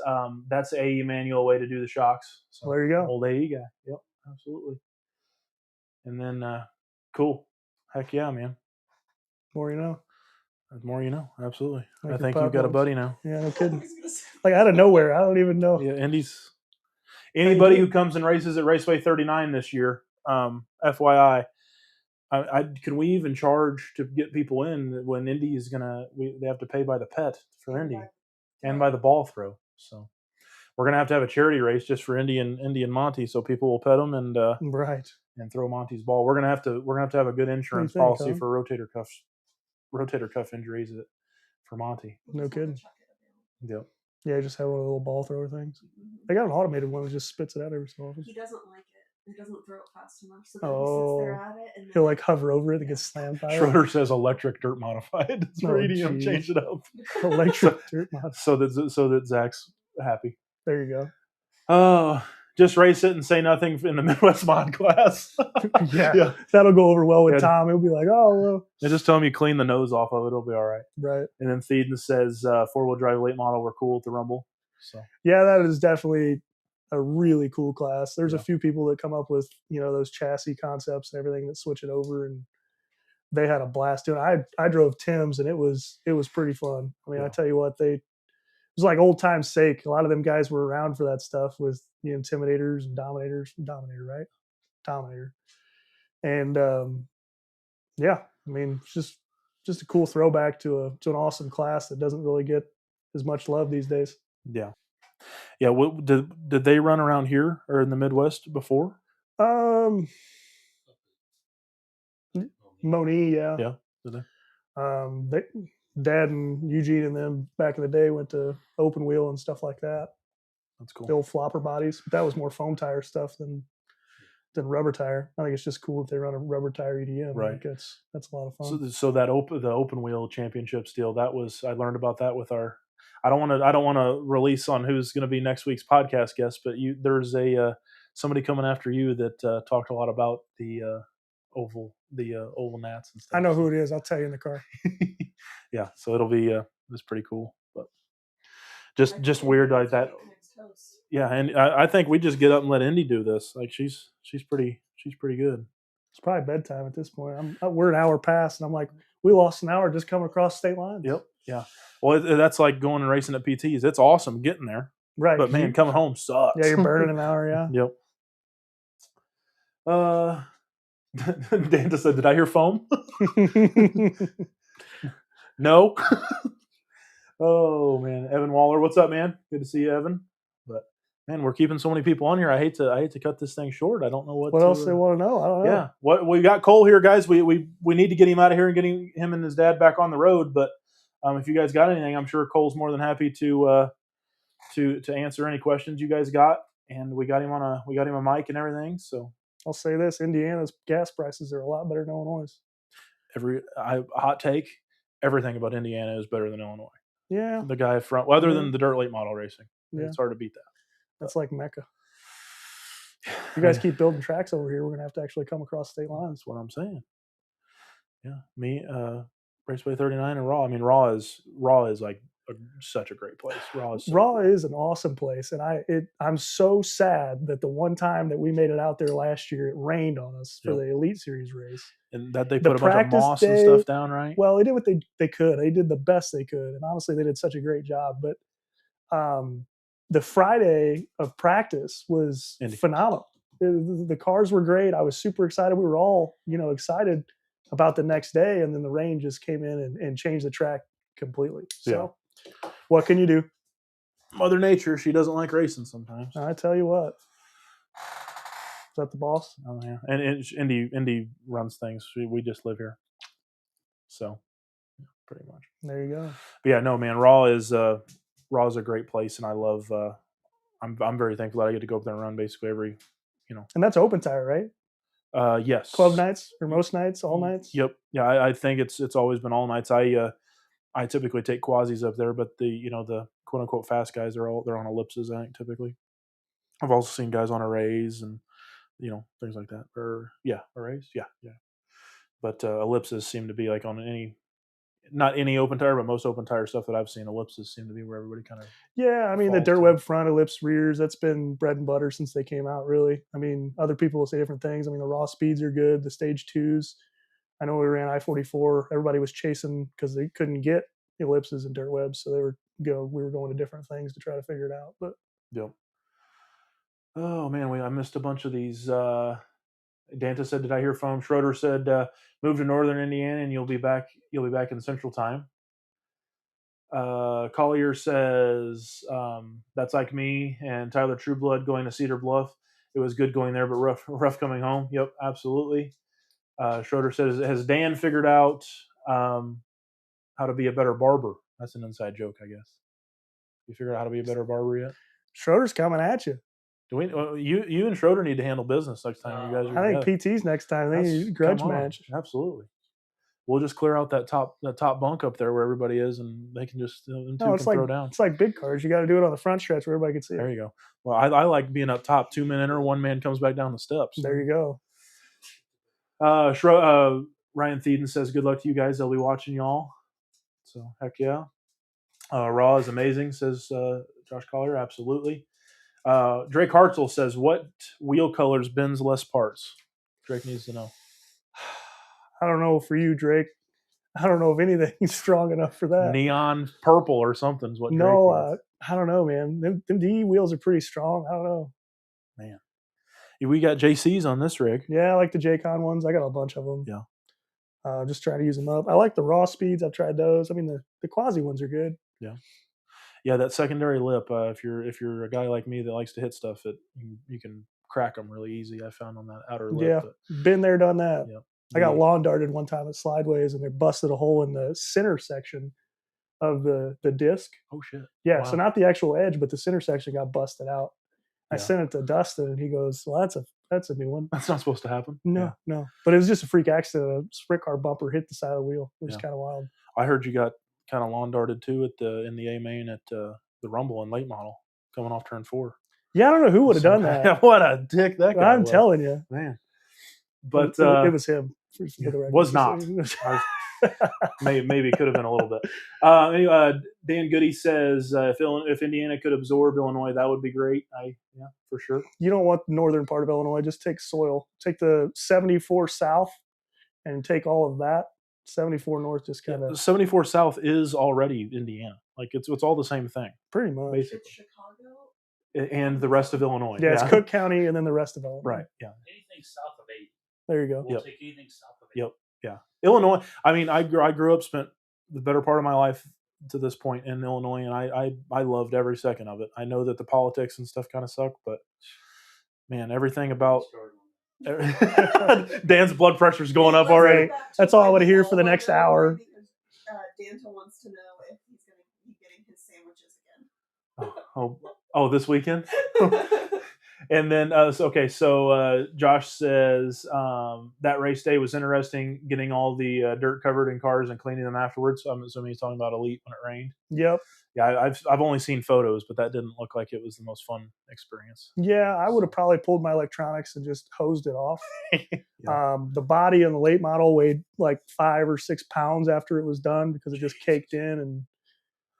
that's a manual way to do the shocks. So Well, there you go. Old AE guy. Yep, absolutely. And then cool. Heck yeah, man. More you know. The more you know. Absolutely. Like I your think you've got a potholes. buddy now. Yeah, no kidding. Like out of nowhere, I don't even know. Yeah, Indy's. Anybody who comes and races at Raceway 39 this year, FYI, can we even charge to get people in when Indy is they have to pay by the pet for Indy and by the ball throw. So we're gonna have to have a charity race just for Indy and Monty, so people will pet them and Right. and throw Monty's ball. We're gonna have to have a good insurance think, policy huh? for rotator cuff injuries for Monty. No kidding. Yep. Yeah, just have one of the little ball thrower things. They got an automated one that just spits it out every so often. He doesn't like it. He doesn't throw it fast enough. So then he sits there at it and He'll like hover over it and get slammed by it. Schroeder says electric dirt modified. It's for Oh, EDM. geez. Change it up. Electric dirt mod. so that Zach's happy. There you go. Oh, just race it and say nothing in the Midwest mod class. Yeah. That'll go over well with Yeah. Tom. He'll be like, oh, well. And just tell him you clean the nose off of it. It'll be all right. Right. And then Theeden says 4-wheel drive late model were cool at the Rumble. So Yeah, that is definitely a really cool class. There's Yeah. a few people that come up with, those chassis concepts and everything that switch it over, and they had a blast doing it. I drove Tim's and it was pretty fun. I mean, Yeah. I tell you what, it was like old time's sake. A lot of them guys were around for that stuff with the Intimidators and Dominator, right? Dominator. And yeah, I mean, it's just a cool throwback to an awesome class that doesn't really get as much love these days. yeah. What did they run around here or in the Midwest before? Moni, yeah. Yeah. Did they? Dad and Eugene and them back in the day went to open wheel and stuff like that. That's cool. The old flopper bodies. But that was more foam tire stuff than rubber tire. I think it's just cool that they run a rubber tire EDM. Right. I think that's a lot of fun. So that the open wheel championships deal, I learned about that with our. I don't want to release on who's going to be next week's podcast guest, but there's somebody coming after you that talked a lot about the oval nats and stuff. I know who it is. I'll tell you in the car. Yeah, so it'll be it's pretty cool, but just weird like that. Yeah, and I think we just get up and let Indy do this. Like she's pretty good. It's probably bedtime at this point. We're an hour past, and I'm like, we lost an hour just coming across state lines. Yep. Yeah. Well, that's like going and racing at PTs. It's awesome getting there. Right. But man, coming home sucks. Yeah, you're burning an hour. Yeah. Yep. Dan just said, "Did I hear foam?" No. Oh man, Evan Waller, what's up, man? Good to see you, Evan. But man, we're keeping so many people on here. I hate to cut this thing short. I don't know what else they want to know. I don't know. Yeah, what we got Cole here, guys. We need to get him out of here and getting him and his dad back on the road. But if you guys got anything, I'm sure Cole's more than happy to answer any questions you guys got. And we got him a mic and everything. So I'll say this: Indiana's gas prices are a lot better than Illinois'. Hot take: everything about Indiana is better than Illinois. Yeah, The guy front, other than the dirt late model racing, it's hard to beat that. That's like Mecca. You guys keep building tracks over here, we're gonna have to actually come across state lines. That's what I'm saying. Yeah, me, Raceway 39 and Raw. I mean, Raw is like such a great place. Raw is an awesome place, and I'm so sad that the one time that we made it out there last year, it rained on us for the Elite Series race, and that they put a bunch of moss and stuff down, right? Well, they did what they could. They did the best they could, and honestly, they did such a great job. But the Friday of practice was phenomenal. The cars were great. I was super excited. We were all excited about the next day, and then the rain just came in and changed the track completely. So what can you do? Mother Nature, she doesn't like racing sometimes. I tell you what. Is that the boss? Oh yeah, and Indy runs things. We just live here, so pretty much. There you go. But yeah, no man, Raw is a great place, and I love. I'm very thankful that I get to go up there and run basically every. And that's open tire, right? Yes. Club nights or most nights, all nights. Yep. Yeah, I think it's always been all nights. I typically take quasis up there, but the quote unquote fast guys they're on ellipses. I think typically. I've also seen guys on arrays and things like that. Arrays. Yeah. But ellipses seem to be like on not any open tire, but most open tire stuff that I've seen. Ellipses seem to be where everybody kind of. Yeah, I mean the dirt web front, ellipse rears. That's been bread and butter since they came out. Really, I mean other people will say different things. I mean the raw speeds are good. The stage 2s. I know we ran I-44. Everybody was chasing because they couldn't get ellipses and dirt webs, so we were going to different things to try to figure it out. But yep. Oh man, I missed a bunch of these. Danta said, "Did I hear foam?" Schroeder said, "Move to Northern Indiana and you'll be back in Central Time." Collier says, "That's like me and Tyler Trueblood going to Cedar Bluff. It was good going there, but rough coming home." Yep, absolutely. Schroeder says, "Has Dan figured out how to be a better barber?" That's an inside joke, I guess. You figured out how to be a better barber yet? Schroeder's coming at you. Do we? You and Schroeder need to handle business next time. You guys. I think PT's next time. They need a grudge match. Absolutely. We'll just clear out that top bunk up there where everybody is, and they can just throw down. It's like big cars. You got to do it on the front stretch where everybody can see it. There you go. Well, I like being up top. 2 men enter, 1 man comes back down the steps. There you go. Ryan Thieden says, "Good luck to you guys. They'll be watching y'all." So heck yeah. Raw is amazing, says Josh Collier. Absolutely. Drake Hartzell says, "What wheel colors bends less parts?" Drake needs to know. I don't know for you, Drake. I don't know if anything's strong enough for that. Neon purple or something is what Drake wants. I don't know, man. Them DE wheels are pretty strong. I don't know. Man. We got JCs on this rig. Yeah, I like the J-Con ones. I got a bunch of them. Yeah. Just trying to use them up. I like the raw speeds. I've tried those. I mean, the quasi ones are good. Yeah. Yeah, that secondary lip. If you're a guy like me that likes to hit stuff, you can crack them really easy. I found on that outer lip. Yeah, been there, done that. Yeah. I got lawn darted one time at Slideways, and they busted a hole in the center section of the disc. Oh shit! Yeah, wow. So not the actual edge, but the center section got busted out. I sent it to Dustin, and he goes, "Well, that's a new one. That's not supposed to happen." No, but it was just a freak accident. A sprint car bumper hit the side of the wheel. It was kind of wild. I heard you got kind of lawn darted too in the A main at the Rumble and late model coming off turn 4. Yeah, I don't know who would have done that. What a dick that guy I'm telling you, man. But it was him. Was not. Maybe could have been a little bit. Anyway, Dan Goody says if Indiana could absorb Illinois, that would be great. Yeah, for sure. You don't want the northern part of Illinois. Just take soil. Take the 74 south and take all of that. 74 north just kind of. 74 south is already Indiana. Like it's all the same thing. Pretty much. It's Chicago and the rest of Illinois. Yeah, it's Cook County and then the rest of Illinois. Right. Yeah. Anything south of 80. There you go. We'll take anything south of 80. Yep. Yeah. Illinois. I mean, I grew up, spent the better part of my life to this point in Illinois, and I loved every second of it. I know that the politics and stuff kind of suck, but man, everything about Dan's blood pressure's going up already. That's all I want to hear for the next hour. Because Danta wants to know if he's going to be getting his sandwiches again. Oh, this weekend. And then, so Josh says that race day was interesting, getting all the dirt covered in cars and cleaning them afterwards. So I'm assuming he's talking about Elite when it rained. Yep. Yeah, I've only seen photos, but that didn't look like it was the most fun experience. Yeah, I would have probably pulled my electronics and just hosed it off. Yeah. The body on the late model weighed like 5 or 6 pounds after it was done because it just caked in. And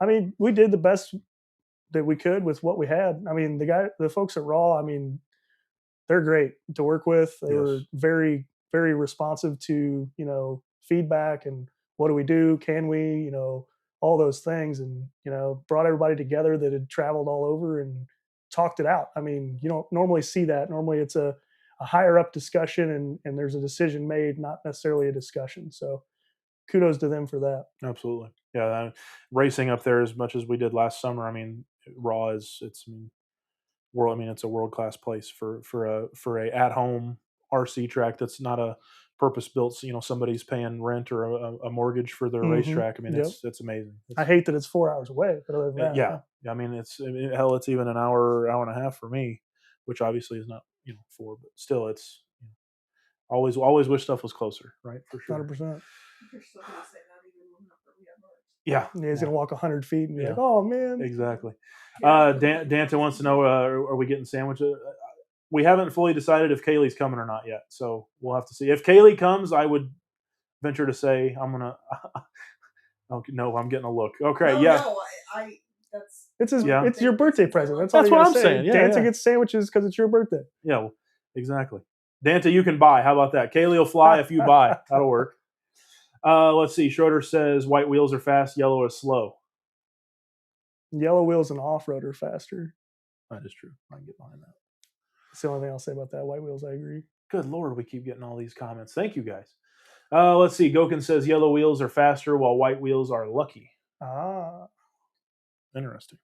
I mean, we did the best that we could with what we had. I mean, the folks at Raw, I mean, they're great to work with. They were very, very responsive to, feedback and what do we do? Can we, all those things, and, brought everybody together that had traveled all over and talked it out. I mean, you don't normally see that. Normally it's a higher up discussion and there's a decision made, not necessarily a discussion. So kudos to them for that. Absolutely. Yeah. Racing up there as much as we did last summer. I mean, Raw it's a world-class place for a at-home RC track that's not a purpose-built, somebody's paying rent or a mortgage for their racetrack. I mean, it's amazing. I hate that it's 4 hours away, but other than that, yeah. I mean, it's even an hour and a half for me, which obviously is not, 4, but still it's always wish stuff was closer, right? For sure. 100%. You're still going to say that even when we have ours. Yeah. He's going to walk 100 feet and be like, oh, man. Exactly. Danta wants to know, are we getting sandwiches? We haven't fully decided if Kaylee's coming or not yet, so we'll have to see. If Kaylee comes, I would venture to say I'm going to – no, I'm getting a look. Okay, No, it's your birthday present. That's what I'm saying. Yeah, Danta gets sandwiches because it's your birthday. Yeah, well, exactly. Danta, you can buy. How about that? Kaylee will fly if you buy. That'll work. Let's see. Schroeder says white wheels are fast, yellow is slow. Yellow wheels and off-road are faster. That is true. I can get behind that. That's the only thing I'll say about that. White wheels, I agree. Good Lord, we keep getting all these comments. Thank you, guys. Let's see. Gokin says yellow wheels are faster while white wheels are lucky. Interesting.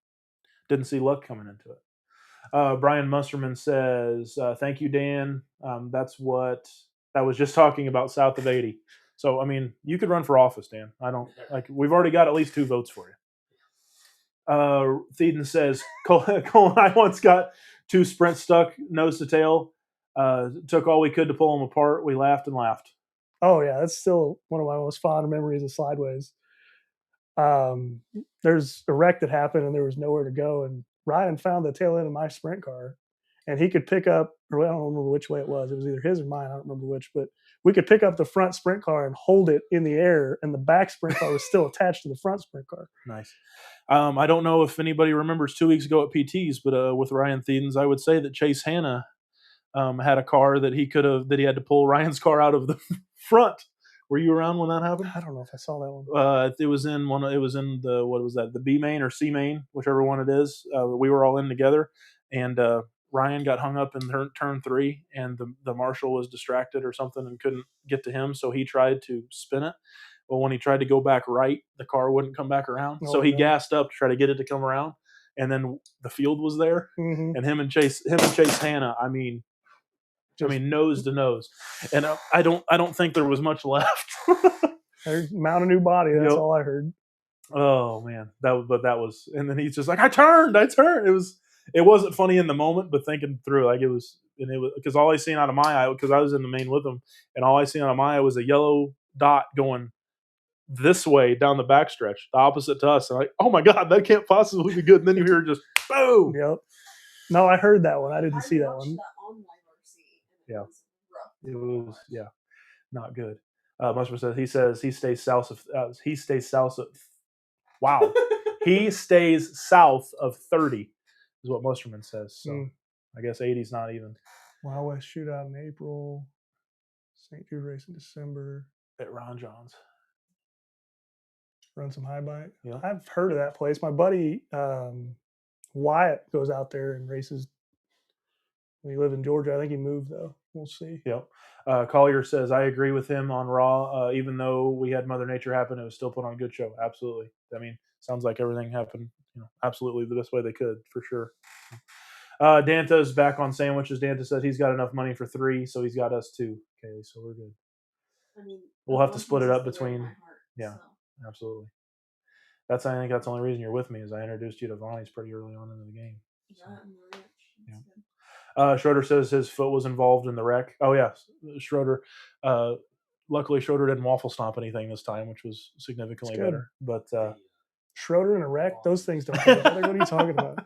Didn't see luck coming into it. Brian Musterman says, thank you, Dan. That's what I was just talking about south of 80. So, I mean, you could run for office, Dan. We've already got at least 2 votes for you. Theeden says, Cole and I once got 2 sprints stuck nose to tail. Took all we could to pull them apart. We laughed and laughed. Oh, yeah. That's still one of my most fond memories of Slideways. There's a wreck that happened and there was nowhere to go. And Ryan found the tail end of my sprint car and he could pick up, or I don't remember which way it was. It was either his or mine. I don't remember which, but we could pick up the front sprint car and hold it in the air. And the back sprint car was still attached to the front sprint car. Nice. I don't know if anybody remembers 2 weeks ago at PT's, but with Ryan Theedens, I would say that Chase Hanna had a car that he had to pull Ryan's car out of the front. Were you around when that happened? I don't know if I saw that one. It was in the what was that? The B main or C main, whichever one it is. We were all in together, and Ryan got hung up in turn 3, and the marshal was distracted or something and couldn't get to him, so he tried to spin it. Well, when he tried to go back right, the car wouldn't come back around, so he gassed up to try to get it to come around, and then the field was there, and him and Chase Hanna. I mean, nose to nose, and I don't think there was much left. Mount a new body. That's all I heard. Oh man, that was, and then he's just like, I turned. It wasn't funny in the moment, but thinking through, it was because all I seen out of my eye, because I was in the main with him, and all I seen out of my eye was a yellow dot going this way down the backstretch, the opposite to us. And oh my God, that can't possibly be good. And then you hear just boom. Yep. No, I heard that one. I didn't see that one. Yeah. It was not good. Musper says he stays south of wow. He stays south of 30 is what Musterman says. So I guess 80's not even. Wild West Shootout in April. St. Jude race in December. At Ron John's. Run some high bike. Yeah. I've heard of that place. My buddy Wyatt goes out there and races. We live in Georgia. I think he moved though. We'll see. Yep. Collier says, I agree with him on Raw. Even though we had Mother Nature happen, it was still put on a good show. Absolutely. I mean, sounds like everything happened, absolutely the best way they could, for sure. Danta's back on sandwiches. Danta said he's got enough money for 3, so he's got us 2. Okay, so we're good. I mean, We'll have to split it up Washington's the way of between- my heart, yeah. so. Absolutely. I think that's the only reason you're with me is I introduced you to Vonnie's pretty early on into the game. So. That and the ranch. Yeah. That's good. Schroeder says his foot was involved in the wreck. Oh yeah, Schroeder. Luckily, Schroeder didn't waffle stomp anything this time, which was significantly That's good. better. But Schroeder in a wreck, those things don't go together. What are you talking about?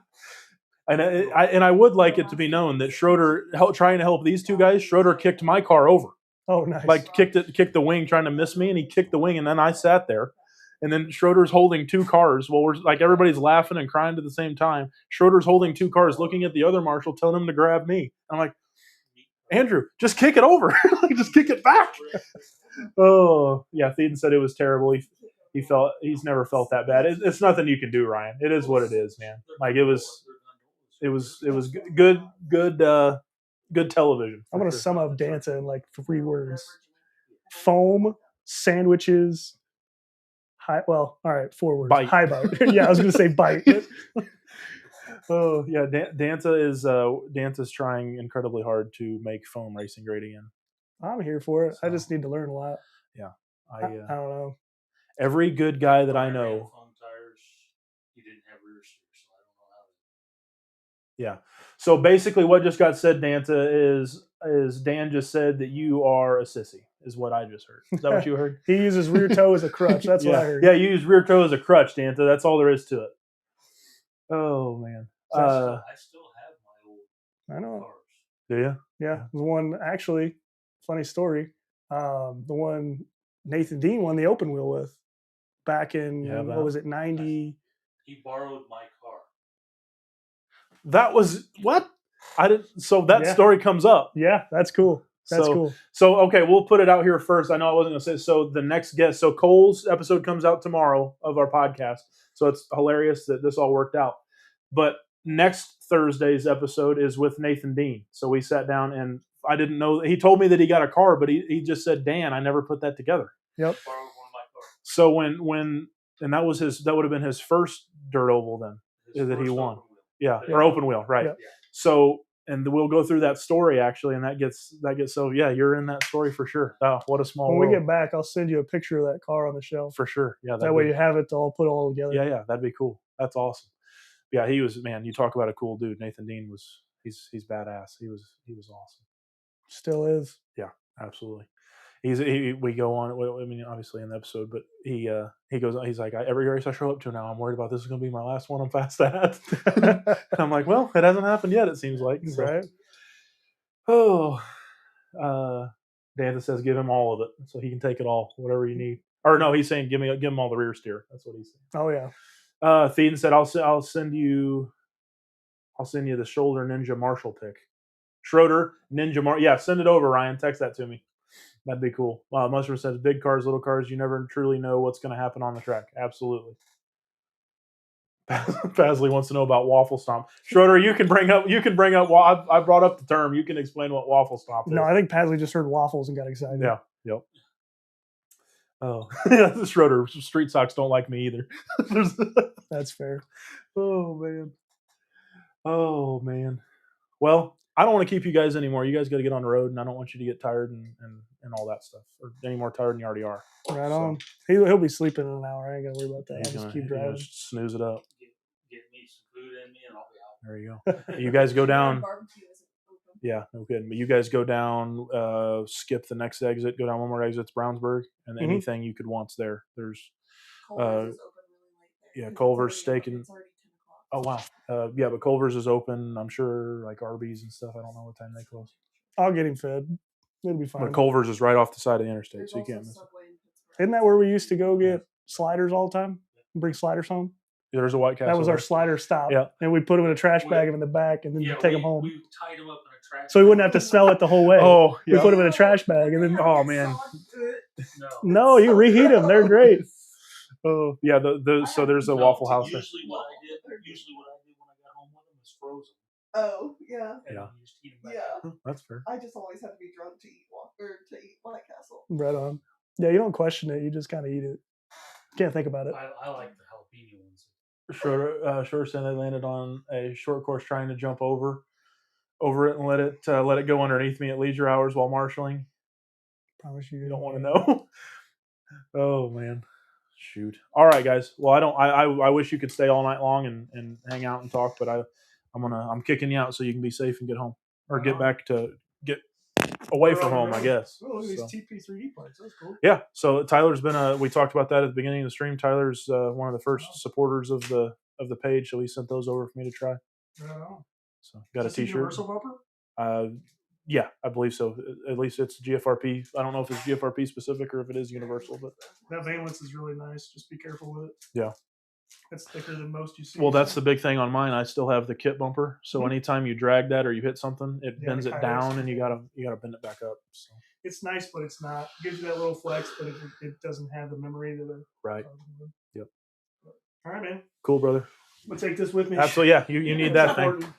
and I would like it to be known that Schroeder trying to help these 2 guys. Schroeder kicked my car over, Oh, nice. like kicked the wing, trying to miss me, and he kicked the wing, and then I sat there. And then Schroeder's holding 2 cars. Well, we're like everybody's laughing and crying at the same time. Schroeder's holding 2 cars, looking at the other marshal, telling him to grab me. I'm like, Andrew, just kick it over. Just kick it back. Oh, yeah. Theoden said it was terrible. He's never felt that bad. It's nothing you can do, Ryan. It is what it is, man. Like it was good television. I'm going to sum up Danta in like 3 words: foam, sandwiches. All right, 4 words. Bite. High bite. Yeah, I was going to say bite. Oh yeah, Danta's trying incredibly hard to make foam racing great again. I'm here for it. I So. just need to learn a lot. Yeah, I don't know. every good guy that I When ran know. with foam tires, he didn't have rear steer, so I don't know how. Yeah. So basically, what just got said, Danta, is Dan just said that you are a sissy. Is what I just heard. Is that what you heard? He uses rear toe as a crutch. That's yeah. what I heard. Yeah, you use rear toe as a crutch, Danta. That's all there is to it. Oh man. I still have my old I know. cars. Do you? Yeah, the one actually, funny story. The one Nathan Dean won the open wheel with back in Yeah, what was it, 90? He borrowed my car. That was what? I didn't. So that Yeah. story comes up. Yeah, that's cool. That's So- cool. So okay, we'll put it out here first. I know I wasn't going to say. So the next guest. So Cole's episode comes out tomorrow of our podcast. So it's hilarious that this all worked out. But next Thursday's episode is with Nathan Dean. So we sat down and I didn't know. He told me that he got a car, but he just said, Dan, I never put that together. Yep. Borrowed one of my cars. So and that would have been his first dirt oval then. His That he first won. open wheel. Yeah. Yeah. Or open wheel. Right. Yeah. So, and we'll go through that story actually. And that gets, so yeah, you're in that story for sure. Oh, what a small When world. we get back, I'll send you a picture of that car on the shelf. For sure. Yeah. That way you have it to all put all together. Yeah, that'd be cool. That's awesome. Yeah, he was, man, you talk about a cool dude. Nathan Dean he's badass. He was awesome. Still is. Absolutely. We go on, I mean, obviously in the episode, but he goes, he's like, every race I show up to now, I'm worried about this is going to be my last one I'm fast at. And I'm like, well, it hasn't happened yet, it seems like. So. Right. Oh, Danta says give him all of it so he can take it all, whatever you need. Or no, he's saying give him all the rear steer. That's what he's saying. Oh yeah. Thean said, I'll send you the shoulder ninja Marshall pick. Schroeder ninja yeah, send it over, Ryan. Text that to me. That'd be cool. Mushroom says, big cars, little cars. You never truly know what's going to happen on the track. Absolutely. Pasley wants to know about waffle stomp. Schroeder, you can bring up. I brought up the term. You can explain what waffle stomp is. No, I think Pasley just heard waffles and got excited. Yeah. Yep. Oh, Schroeder. Street socks don't like me either. That's fair. Oh man. Well, I don't want to keep you guys anymore. You guys got to get on the road, and I don't want you to get tired and all that stuff, or any more tired than you already are. Right So, on. He'll be sleeping in an hour. I ain't gonna worry about that. He's I'll just gonna, keep he's gonna driving. snooze it up. Get me some food in me and I'll be out. There you go. You guys go down. Barbecue isn't open. Yeah, no kidding. But you guys go down, skip the next exit, go down one more exit, it's Brownsburg, and Mhm. anything you could want there. There's, Culver's is open really late there. yeah, It's Culver's already- steak and- It's already 10 o'clock. oh wow. Yeah, but Culver's is open. I'm sure like Arby's and stuff. I don't know what time they close. I'll get him fed. It'll be fine. But Culver's is right off the side of the interstate, There's so you also can't miss it. Subway in Pittsburgh. Isn't that where we used to go get sliders all the time? Bring sliders home. There's a White Castle. That was our there. slider stop. Yeah. And we put them in a trash bag in the back and then take them home. We tied them up in a trash. So we wouldn't have to smell it the whole way. Oh, We yeah. put them in a trash bag and then. Oh, man. No. No, you reheat them. They're great. Oh, yeah. So there's a Waffle House there. Usually what I did when I got home frozen. Oh, yeah. And Yeah. you just eat them back Yeah. up. That's fair. I just always have to be drunk to eat to eat White Castle. Right on. Yeah, you don't question it. You just kind of eat it. Can't think about it. I like the jalapeno ones. Shorter said they landed on a short course trying to jump over it and let it go underneath me at leisure hours while marshaling. Promise You don't want to know. Oh man, shoot. All right, guys. Well, I wish you could stay all night long and hang out and talk, but I'm kicking you out so you can be safe and get home or get away from home, I guess. Oh, look at these So. TP3D parts. That's cool. Yeah. So Tyler's been we talked about that at the beginning of the stream. Tyler's one of the first supporters of the page, so he sent those over for me to try. Right on. So got a T-shirt. Universal bumper? Yeah, I believe so. At least it's GFRP. I don't know if it's GFRP specific or if it is universal, but That valence is really nice. Just be careful with it. yeah. It's thicker than most you see. Well, that's the big thing on mine. I still have the kit bumper, so anytime you drag that or you hit something, it bends it down, and you gotta bend it back up. So. It's nice, but it's not. It gives you that little flex, but it doesn't have the memory to the Right. Yep. All right, man. Cool, brother. I'm gonna take this with me. Absolutely, yeah. You need that thing. Important.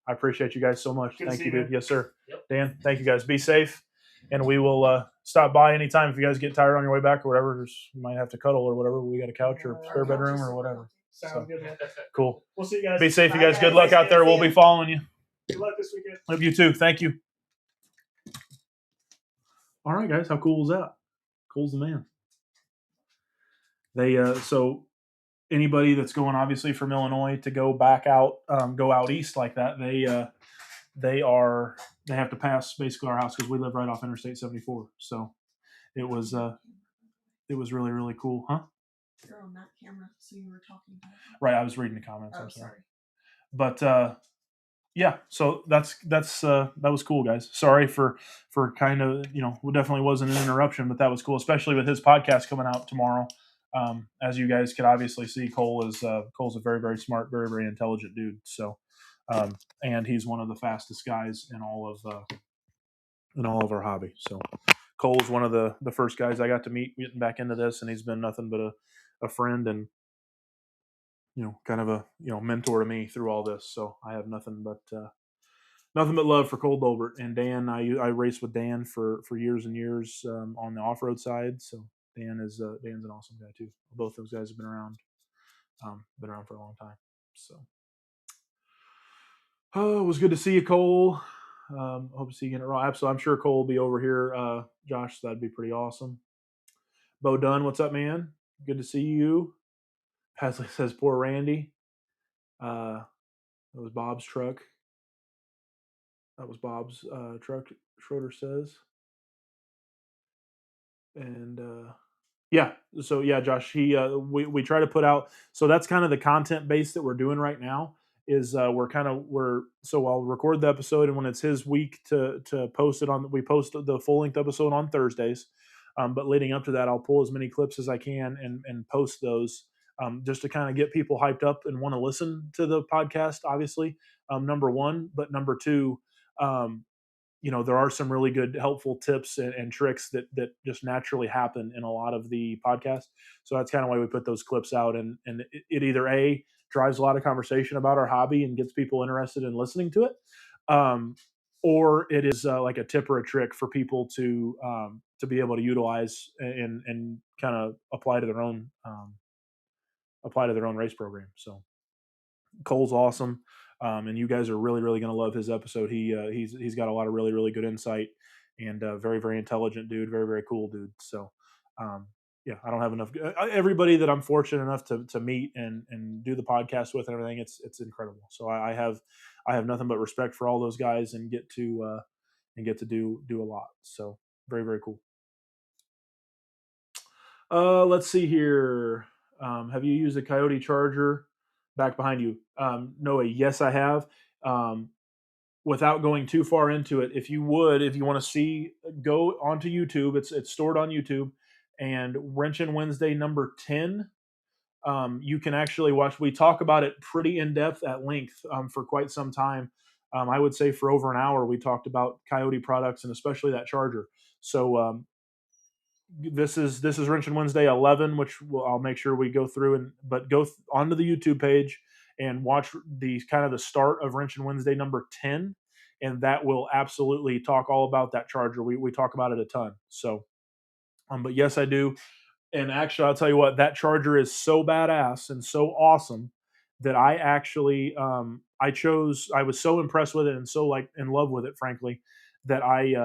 I appreciate you guys so much. Good to Thank see you, you, dude. man. Yes, sir. Yep. Dan, thank you guys. Be safe, and we will stop by anytime if you guys get tired on your way back or whatever. You might have to cuddle or whatever. We got a couch or spare bedroom or whatever. Sounds So. good, man. Cool. We'll see you guys. Be safe, you Bye, guys. Good guys. luck out there. We'll be following you. Good luck this weekend. Love you too. Thank you. All right, guys. How cool is that? Cool's the man. They so anybody that's going obviously from Illinois to go back out, go out east like that, they have to pass basically our house because we live right off Interstate 74. So it was really, really cool, huh? You're on that camera, so you were talking about it. Right. I was reading the comments. Oh, I'm sorry. sorry. But yeah, so that was cool, guys. Sorry for kind of, it definitely wasn't an interruption, but that was cool, especially with his podcast coming out tomorrow. As you guys could obviously see, Cole's a very, very smart, very, very intelligent dude. So, and he's one of the fastest guys in all of our hobby. So Cole's one of the first guys I got to meet getting back into this, and he's been nothing but a friend and, kind of a, mentor to me through all this. So I have nothing but love for Cole Dolbert and Dan. I raced with Dan for years and years on the off-road side. So Dan's an awesome guy too. Both those guys have been around for a long time. So, it was good to see you, Cole. Hope to see you again at Raw. So I'm sure Cole will be over here, Josh. So that'd be pretty awesome. Bo Dunn, what's up, man? Good to see you. Pasley says, poor Randy. That was Bob's truck. That was Bob's truck, Schroeder says. And yeah, so yeah, Josh, we try to put out. So that's kind of the content base that we're doing right now. Is so I'll record the episode, and when it's his week to post it on, we post the full length episode on Thursdays. But leading up to that, I'll pull as many clips as I can and post those. Just to kind of get people hyped up and want to listen to the podcast, obviously, number one. But number two, there are some really good, helpful tips and tricks that just naturally happen in a lot of the podcasts. So that's kind of why we put those clips out. And it either A, drives a lot of conversation about our hobby and gets people interested in listening to it, or it is like a tip or a trick for people to be able to utilize and kind of apply to their own race program. So Cole's awesome. And you guys are really, really going to love his episode. He's got a lot of really, really good insight and very, very intelligent dude, very, very cool dude. So, yeah, I don't have enough. Everybody that I'm fortunate enough to meet and do the podcast with and everything, it's incredible. So I have nothing but respect for all those guys and get to do a lot. So very, very cool. Let's see here. Have you used a Coyote charger? Back behind you, Noah. Yes, I have. Without going too far into it, if you want to see, go onto YouTube. It's stored on YouTube, and Wrenchin Wednesday number 10. You can actually watch. We talk about it pretty in depth at length for quite some time. I would say for over an hour, we talked about Coyote products and especially that charger. So this is Wrenchin Wednesday 11, which I'll make sure we go through but go onto the YouTube page and watch the kind of the start of Wrenchin Wednesday number 10, and that will absolutely talk all about that charger. We talk about it a ton. So, but yes, I do. And actually, I'll tell you what, that charger is so badass and so awesome that I actually I was so impressed with it and so like in love with it, frankly, that I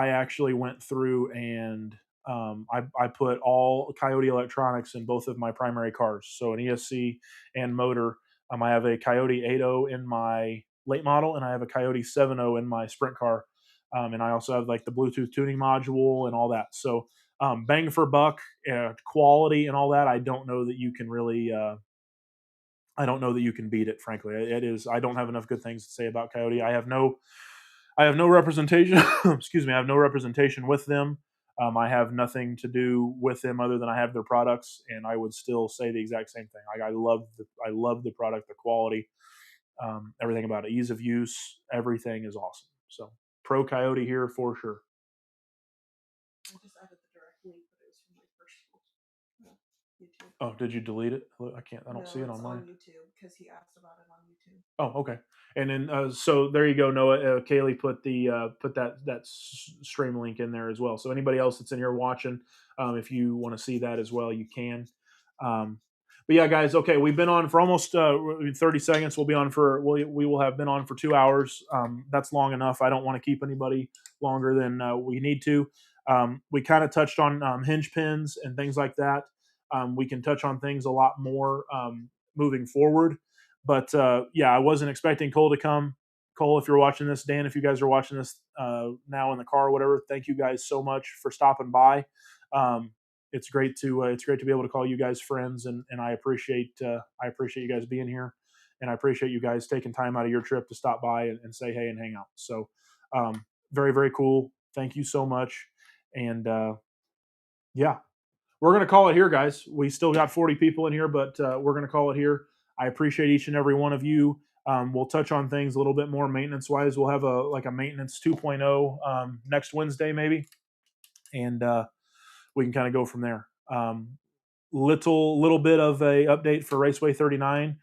actually went through and I put all Coyote electronics in both of my primary cars, so an ESC and motor. I have a Coyote 8.0 in my late model, and I have a Coyote 7.0 in my sprint car, and I also have like the Bluetooth tuning module and all that. So bang for buck, quality, and all that. I don't know that you can really. I don't know that you can beat it. Frankly, it is. I don't have enough good things to say about Coyote. I have no representation. Excuse me. I have no representation with them. I have nothing to do with them other than I have their products, and I would still say the exact same thing. I love the product, the quality, everything about it, ease of use, everything is awesome. So pro Coyote here for sure. I just added the direct link, but it was from my personal YouTube. Oh, did you delete it? I don't see it No, on it's mine. on YouTube because he asked about it on YouTube. Oh, okay. And then so there you go, Noah. Kaylee put that stream link in there as well. So anybody else that's in here watching, if you want to see that as well, you can. But yeah, guys. Okay, we've been on for almost 30 seconds. We'll be on for we will have been on for 2 hours. That's long enough. I don't want to keep anybody longer than we need to. We kind of touched on hinge pins and things like that. We can touch on things a lot more moving forward. But yeah, I wasn't expecting Cole to come. Cole, if you're watching this, Dan, if you guys are watching this now in the car or whatever, thank you guys so much for stopping by. It's great to be able to call you guys friends, and I appreciate you guys being here, and I appreciate you guys taking time out of your trip to stop by and say hey and hang out. So very, very cool. Thank you so much, and yeah. We're going to call it here, guys. We still got 40 people in here, but we're going to call it here. I appreciate each and every one of you. We'll touch on things a little bit more maintenance-wise. We'll have a maintenance 2.0 next Wednesday maybe, and we can kind of go from there. Little bit of a update for Raceway 39.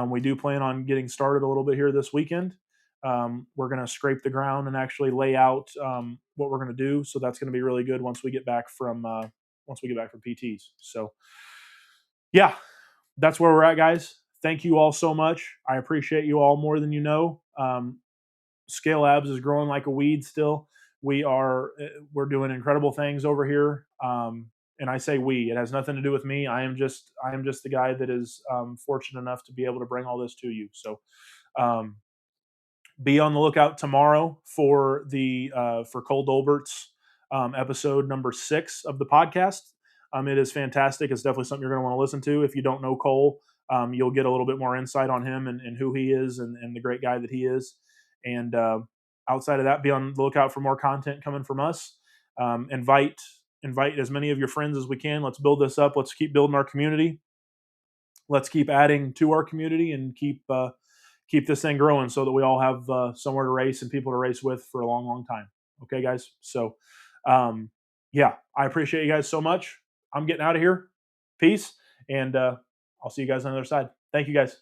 We do plan on getting started a little bit here this weekend. We're going to scrape the ground and actually lay out what we're going to do. So that's going to be really good once we get back from PTs. So yeah, that's where we're at, guys. Thank you all so much. I appreciate you all more than you know. Scale Labs is growing like a weed still. We're doing incredible things over here. And I say we, it has nothing to do with me. I am just the guy that is fortunate enough to be able to bring all this to you. So be on the lookout tomorrow for Cole Dolbert's episode number 6 of the podcast. It is fantastic. It's definitely something you're going to want to listen to. If you don't know Cole, you'll get a little bit more insight on him and who he is and the great guy that he is. And outside of that, be on the lookout for more content coming from us. Invite as many of your friends as we can. Let's build this up. Let's keep building our community. Let's keep adding to our community and keep this thing growing so that we all have somewhere to race and people to race with for a long, long time. Okay, guys? So, yeah, I appreciate you guys so much. I'm getting out of here. Peace. And I'll see you guys on the other side. Thank you, guys.